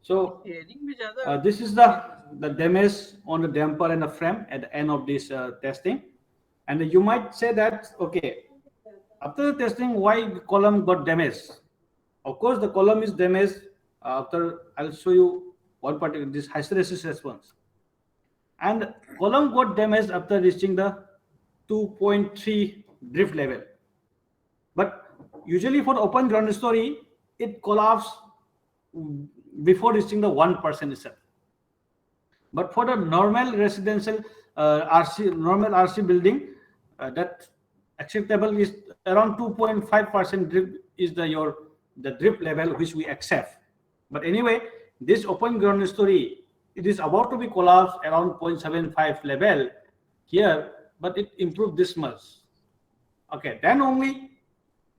[SPEAKER 1] So this is the damage on the damper and the frame at the end of this testing. And you might say that, okay, after the testing, why the column got damaged? Of course, the column is damaged after, I'll show you one particular, this hysteresis response. And column got damaged after reaching the 2.3 drift level. But usually for open ground story, it collapsed before reaching the 1% itself. But for the normal residential normal RC building, that acceptable is around 2.5% drip is the drip level which we accept. But anyway, this open ground story, it is about to be collapsed around 0.75 level here, but it improved this much. Okay, then only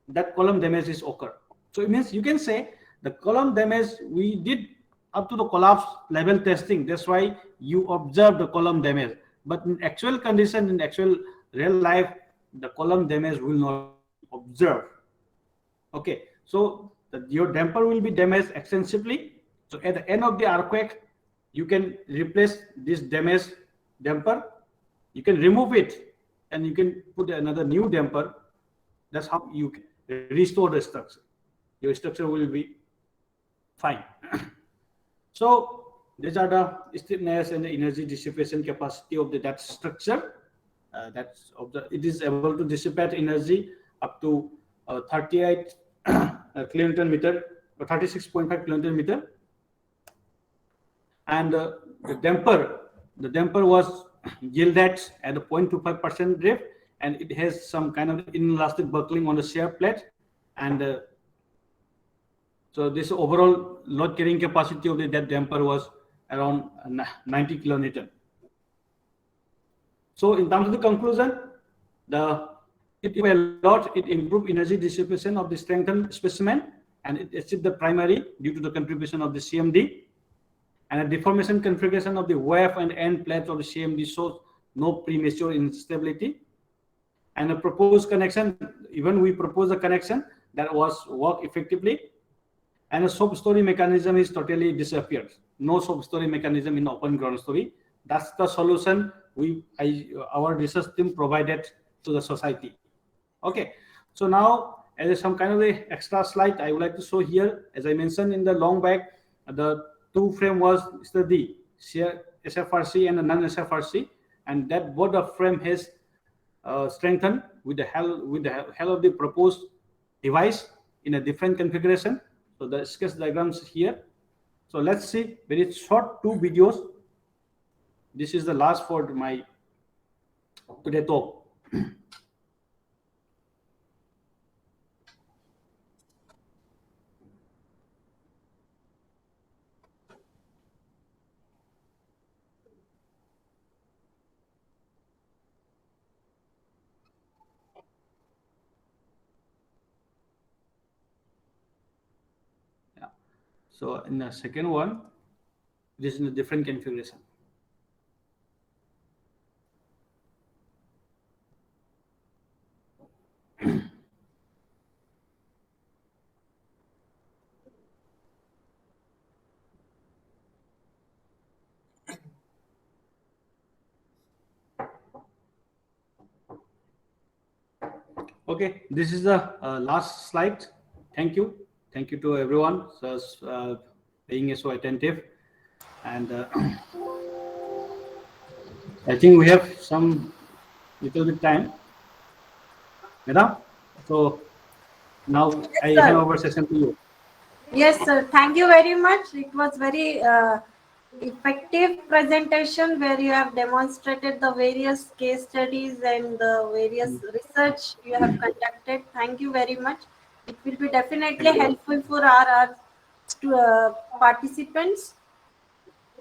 [SPEAKER 1] that column damage is occur. So it means you can say the column damage we did up to the collapse level testing. That's why you observe the column damage. But in actual condition, in actual real life, the column damage will not be observed. Okay, so your damper will be damaged extensively. So at the end of the earthquake, you can replace this damaged damper. You can remove it, and you can put another new damper. That's how you can restore the structure. Your structure will be fine. So these are the stiffness and the energy dissipation capacity of that structure. It is able to dissipate energy up to 38 kilonewton meter or 36.5 kilonewton meter. And the damper was gilded at a 0.25% drift, and it has some kind of inelastic buckling on the shear plate. And so this overall load carrying capacity of that damper was around 90 kilonewton. So in terms of the conclusion, it a lot, it improved energy dissipation of the strengthened specimen, and it achieved the primary due to the contribution of the CMD. And a deformation configuration of the wave and end plates of the CMD shows no premature instability. And a proposed connection, even we proposed a connection that was work effectively. And a sub-story mechanism is totally disappeared. No sub-story mechanism in open ground story. That's the solution our research team provided to the society. Okay, so now as some kind of a extra slide, I would like to show here. As I mentioned in the long back, the two frame was the SFRC and the non-SFRC, and that both the frame has strengthened with the help of the proposed device in a different configuration. So the sketch diagrams here. So let's see very short two videos. This is the last for my today talk. So in the second one, this is in a different configuration. Okay, this is the last slide. Thank you. Thank you to everyone being so attentive. And I think we have some little bit time. Madam, so now
[SPEAKER 2] Yes,
[SPEAKER 1] I
[SPEAKER 2] sir.
[SPEAKER 1] hand over session to you.
[SPEAKER 2] Yes, sir. Thank you very much. It was very effective presentation where you have demonstrated the various case studies and the various research you have conducted. Thank you very much. It will be definitely
[SPEAKER 1] Thank you.
[SPEAKER 2] helpful for our participants.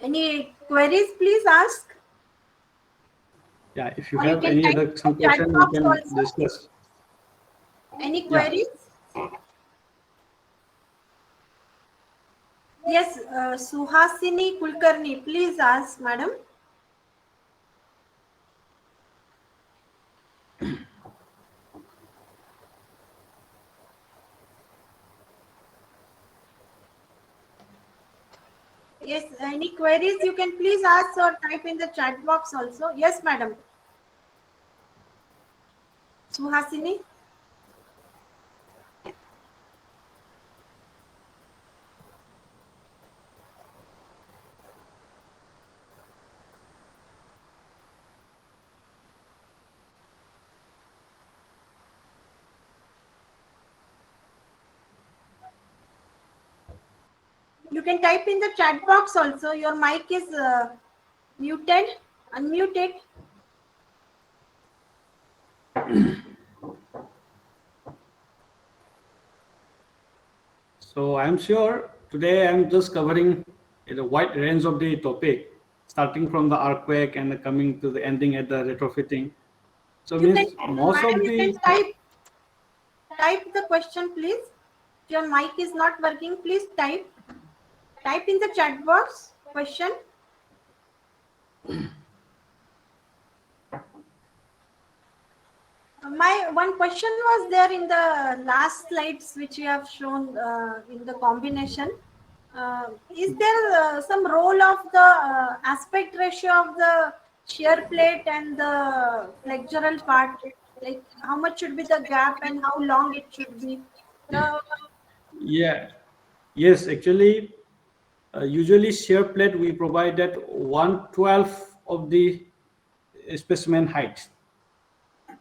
[SPEAKER 2] Any queries, please ask.
[SPEAKER 1] Yeah, if you
[SPEAKER 2] Or you
[SPEAKER 1] have
[SPEAKER 2] can
[SPEAKER 1] any
[SPEAKER 2] type
[SPEAKER 1] other
[SPEAKER 2] in
[SPEAKER 1] some
[SPEAKER 2] the chat
[SPEAKER 1] question, we
[SPEAKER 2] box
[SPEAKER 1] can
[SPEAKER 2] also.
[SPEAKER 1] discuss.
[SPEAKER 2] Any
[SPEAKER 1] Yeah.
[SPEAKER 2] queries? Yes, Suhasini Kulkarni, please ask, madam. Yes, any queries you can please ask or type in the chat box also. Yes, madam. Suhasini. You can type in the chat box also. Your mic is muted, unmuted.
[SPEAKER 1] So I'm sure today I'm just covering a wide range of the topic, starting from the earthquake and coming to the ending at the retrofitting. So
[SPEAKER 2] You can,
[SPEAKER 1] means most
[SPEAKER 2] madam,
[SPEAKER 1] of
[SPEAKER 2] you can
[SPEAKER 1] the
[SPEAKER 2] type the question, please. If your mic is not working, please type. Type in the chat box question. My one question was there in the last slides which you have shown in the combination. Is there some role of the aspect ratio of the shear plate and the flexural part? Like how much should be the gap and how long it should be? The
[SPEAKER 1] yeah, yes, actually, usually shear plate we provide at 1/12 of the specimen height,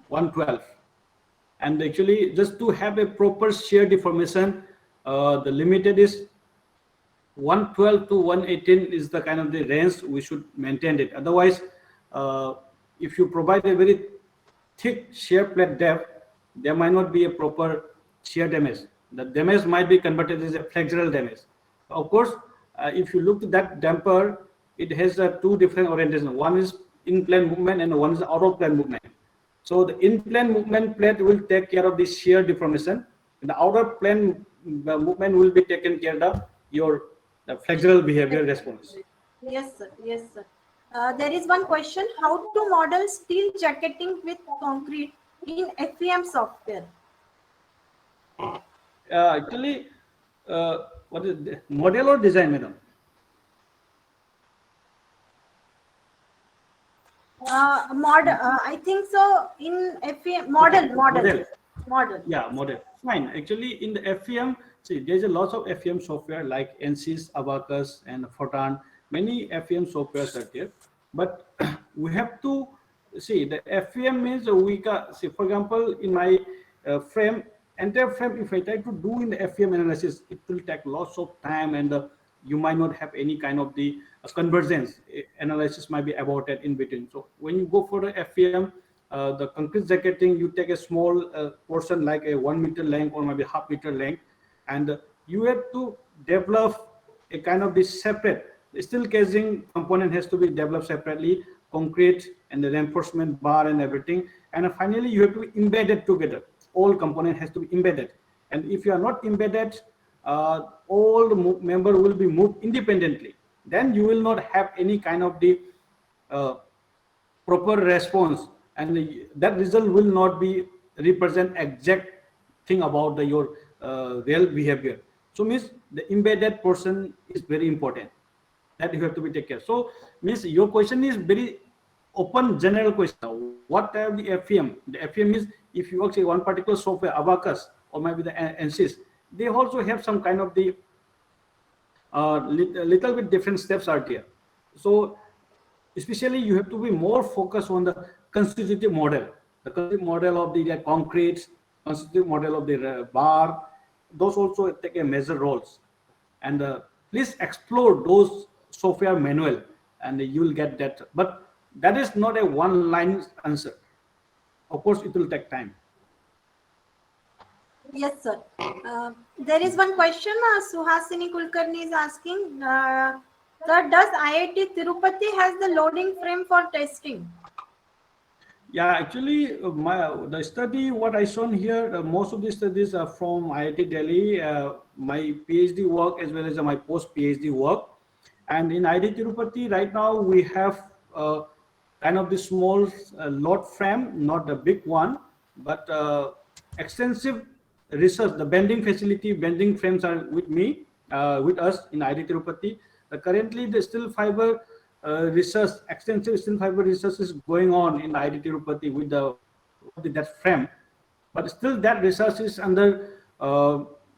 [SPEAKER 1] 1/12. And actually, just to have a proper shear deformation, the limited is 112 to 118 is the kind of the range we should maintain it. Otherwise, uh, if you provide a very thick shear plate depth, there might not be a proper shear damage. The damage might be converted as a flexural damage. Of course, if you look at that damper, it has two different orientations. One is in plane movement and one is out of plane movement. So the in-plane movement plate will take care of the shear deformation. The outer plane movement will be taken care of your flexural behavior response.
[SPEAKER 2] yes, sir. Yes, sir. There is one question: how to model steel jacketing with concrete in FEM software?
[SPEAKER 1] Actually, what is the model or design, madam?
[SPEAKER 2] I think so. In FEM model,
[SPEAKER 1] Model.
[SPEAKER 2] model.
[SPEAKER 1] Yeah, model. Fine. Actually, in the FEM, see, there's a lot of FEM software like NC's, Abacus, and Photon. Many FEM softwares are there, but we have to see the FEM means we can see. For example, in my frame, entire frame, if I try to do in the FEM analysis, it will take lots of time, and you might not have any kind of the convergence. Analysis might be aborted in between. So when you go for the FEM, the concrete jacketing, you take a small portion like a 1 meter length or maybe half-meter length, and you have to develop a kind of this separate. The steel casing component has to be developed separately, concrete and the reinforcement bar and everything, and finally you have to embed it together. All component has to be embedded, and if you are not embedded, all the member will be moved independently. Then you will not have any kind of the uh, proper response, and that result will not be represent exact thing about your real behavior. So means the embedded portion is very important, that you have to be take care. So means your question is very open general question. What are the FEM? The FEM is, if you actually one particular software, Abacus or maybe the ANSYS, they also have some kind of the little bit different steps are there. So especially you have to be more focused on the constitutive model, the constitutive model of the concrete, constitutive model of the bar. Those also take a major roles, and please explore those software manual, and you will get that. But that is not a one line answer. Of course, it will take time.
[SPEAKER 2] Yes, sir. There is one question Suhasini Kulkarni is asking. Sir, does IIT Tirupati has the loading frame for testing?
[SPEAKER 1] Yeah, actually, the study what I shown here, most of the studies are from IIT Delhi. My PhD work as well as my post PhD work, and in IIT Tirupati right now we have kind of the small lot frame, not the big one, but extensive research. The bending facility, bending frames are with me, with us in IIT Tirupati. Currently, the steel fiber research, extensive steel fiber research is going on in IIT Tirupati with that frame, but still that research is under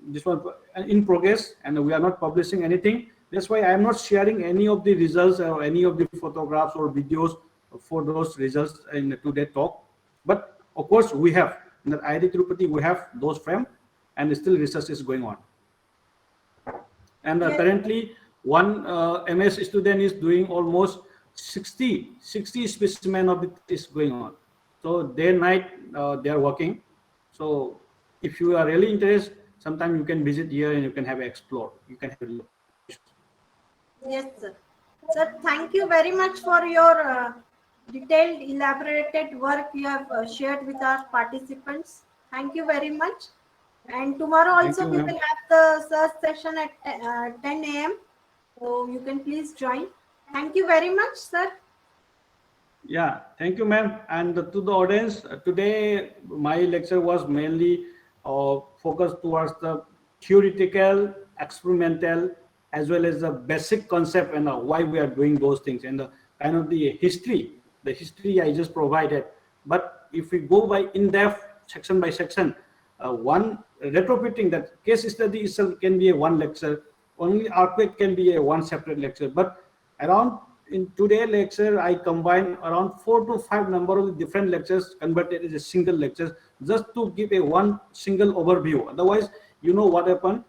[SPEAKER 1] this one in progress, and we are not publishing anything. That's why I am not sharing any of the results or any of the photographs or videos for those results in today's talk. But of course, we have in the IIT Tirupati we have those frame, and still research is going on. And
[SPEAKER 2] Yes.
[SPEAKER 1] currently one MS student is doing almost 60 specimen of it is going on. So day and night they are working. So if you are really interested, sometime you can visit here and you can have a explore, you can have a look.
[SPEAKER 2] Yes, sir. Sir, thank you very much for your detailed, elaborated work you have shared with our participants. Thank you very much. And tomorrow
[SPEAKER 1] Thank
[SPEAKER 2] also
[SPEAKER 1] you,
[SPEAKER 2] we
[SPEAKER 1] ma'am.
[SPEAKER 2] will have the search session at 10 a.m. So you can please join. Thank you very much, sir.
[SPEAKER 1] Yeah, thank you, ma'am. And to the audience, today my lecture was mainly focused towards the theoretical, experimental, as well as the basic concept and why we are doing those things and the kind of the history I just provided. But if we go by in-depth, section by section, one retrofitting that case study itself can be a one lecture. Only earthquake can be a one separate lecture. But around in today's lecture, I combine around 4 to 5 number of different lectures converted as a single lecture just to give a one single overview. Otherwise, you know what happened.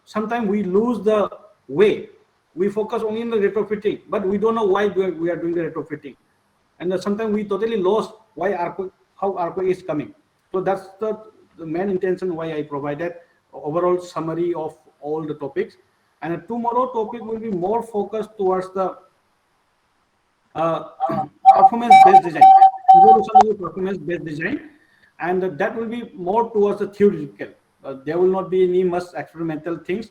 [SPEAKER 1] Sometimes we lose the way. We focus only on the retrofitting, but we don't know why we are doing the retrofitting. And sometimes we totally lost why earthquake, how earthquake is coming. So that's the main intention why I provided overall summary of all the topics. And tomorrow topic will be more focused towards the uh, performance-based design, evolutionary performance-based design, and that will be more towards the theoretical. There will not be any much experimental things.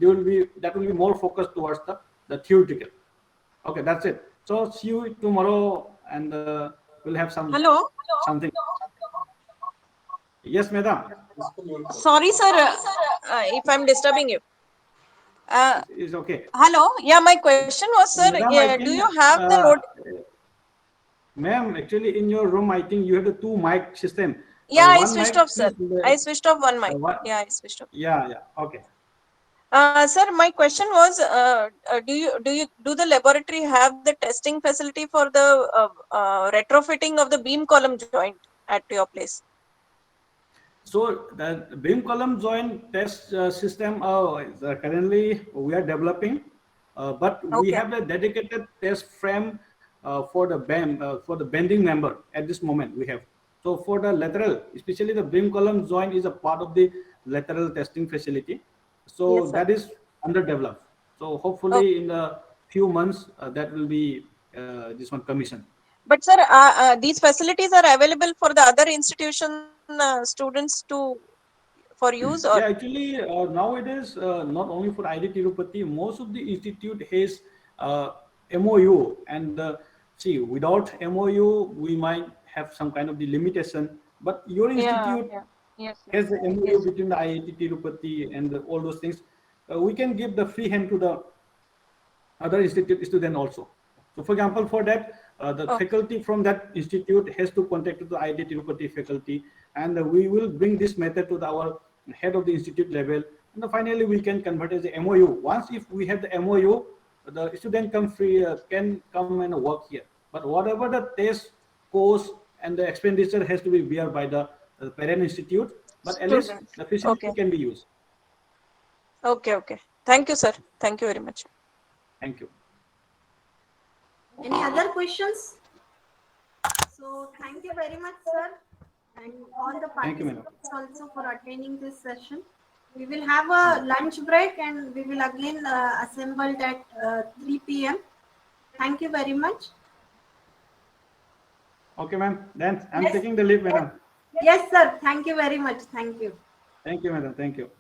[SPEAKER 1] There will be that will be more focused towards the theoretical. Okay, that's it. So see you tomorrow, and we'll have
[SPEAKER 4] Hello.
[SPEAKER 1] something. Yes, madam.
[SPEAKER 4] Sorry, sir, if I'm disturbing you.
[SPEAKER 1] Is okay.
[SPEAKER 4] Hello. Yeah, my question was, sir,
[SPEAKER 1] Madam, I
[SPEAKER 4] do
[SPEAKER 1] think,
[SPEAKER 4] you have the load?
[SPEAKER 1] ma'am, actually in your room, I think you have the two mic system.
[SPEAKER 4] Yeah, I
[SPEAKER 1] One
[SPEAKER 4] switched
[SPEAKER 1] mic
[SPEAKER 4] off, sir.
[SPEAKER 1] is
[SPEAKER 4] I switched off one mic.
[SPEAKER 1] what?
[SPEAKER 4] Yeah, I switched off.
[SPEAKER 1] Yeah, yeah. Okay.
[SPEAKER 4] Sir, my question was, do the laboratory have the testing facility for the retrofitting of the beam column joint at your place?
[SPEAKER 1] So the beam column joint test system currently we are developing, but we
[SPEAKER 4] Okay.
[SPEAKER 1] have a dedicated test frame for the bending member at this moment we have. So for the lateral, especially the beam column joint is a part of the lateral testing facility.
[SPEAKER 4] Yes,
[SPEAKER 1] So
[SPEAKER 4] sir.
[SPEAKER 1] that is under developed. So
[SPEAKER 4] Okay.
[SPEAKER 1] hopefully in a few months that will be this one commission.
[SPEAKER 4] But sir, these facilities are available for the other institution students to for use, or?
[SPEAKER 1] Yeah, actually, nowadays, not only for IIT Tirupati, most of the institute has MOU. And see, without MOU, we might have some kind of the limitation. But your
[SPEAKER 4] Yeah,
[SPEAKER 1] institute
[SPEAKER 4] yeah. Yes, sir.
[SPEAKER 1] has the MOU
[SPEAKER 4] Yes.
[SPEAKER 1] between the IIT Tirupati and all those things. We can give the free hand to the other institute student also. So for example, for that, the
[SPEAKER 4] Okay.
[SPEAKER 1] faculty from that institute has to contact to the IIT Tirupati faculty, and we will bring this method to our head of the institute level, and finally we can convert as a MOU. Once if we have the MOU, the student can come and work here. But whatever the test course and the expenditure has to be bear by the parent institute, but at least
[SPEAKER 4] Students.
[SPEAKER 1] the facility
[SPEAKER 4] Okay.
[SPEAKER 1] can be used.
[SPEAKER 4] Okay. Okay. Thank you, sir. Thank you very much.
[SPEAKER 1] Thank you.
[SPEAKER 2] Any other questions? So thank you very much, sir, and all the
[SPEAKER 1] Thank you, madam.
[SPEAKER 2] participants also for attending this session. We will have a lunch break and we will again assembled at 3 p.m. Thank you very much.
[SPEAKER 1] Okay, ma'am. Then I'm
[SPEAKER 2] Yes.
[SPEAKER 1] taking the leave, madam.
[SPEAKER 2] Yes, sir. Thank you very much. Thank you.
[SPEAKER 1] Thank you, madam. Thank you.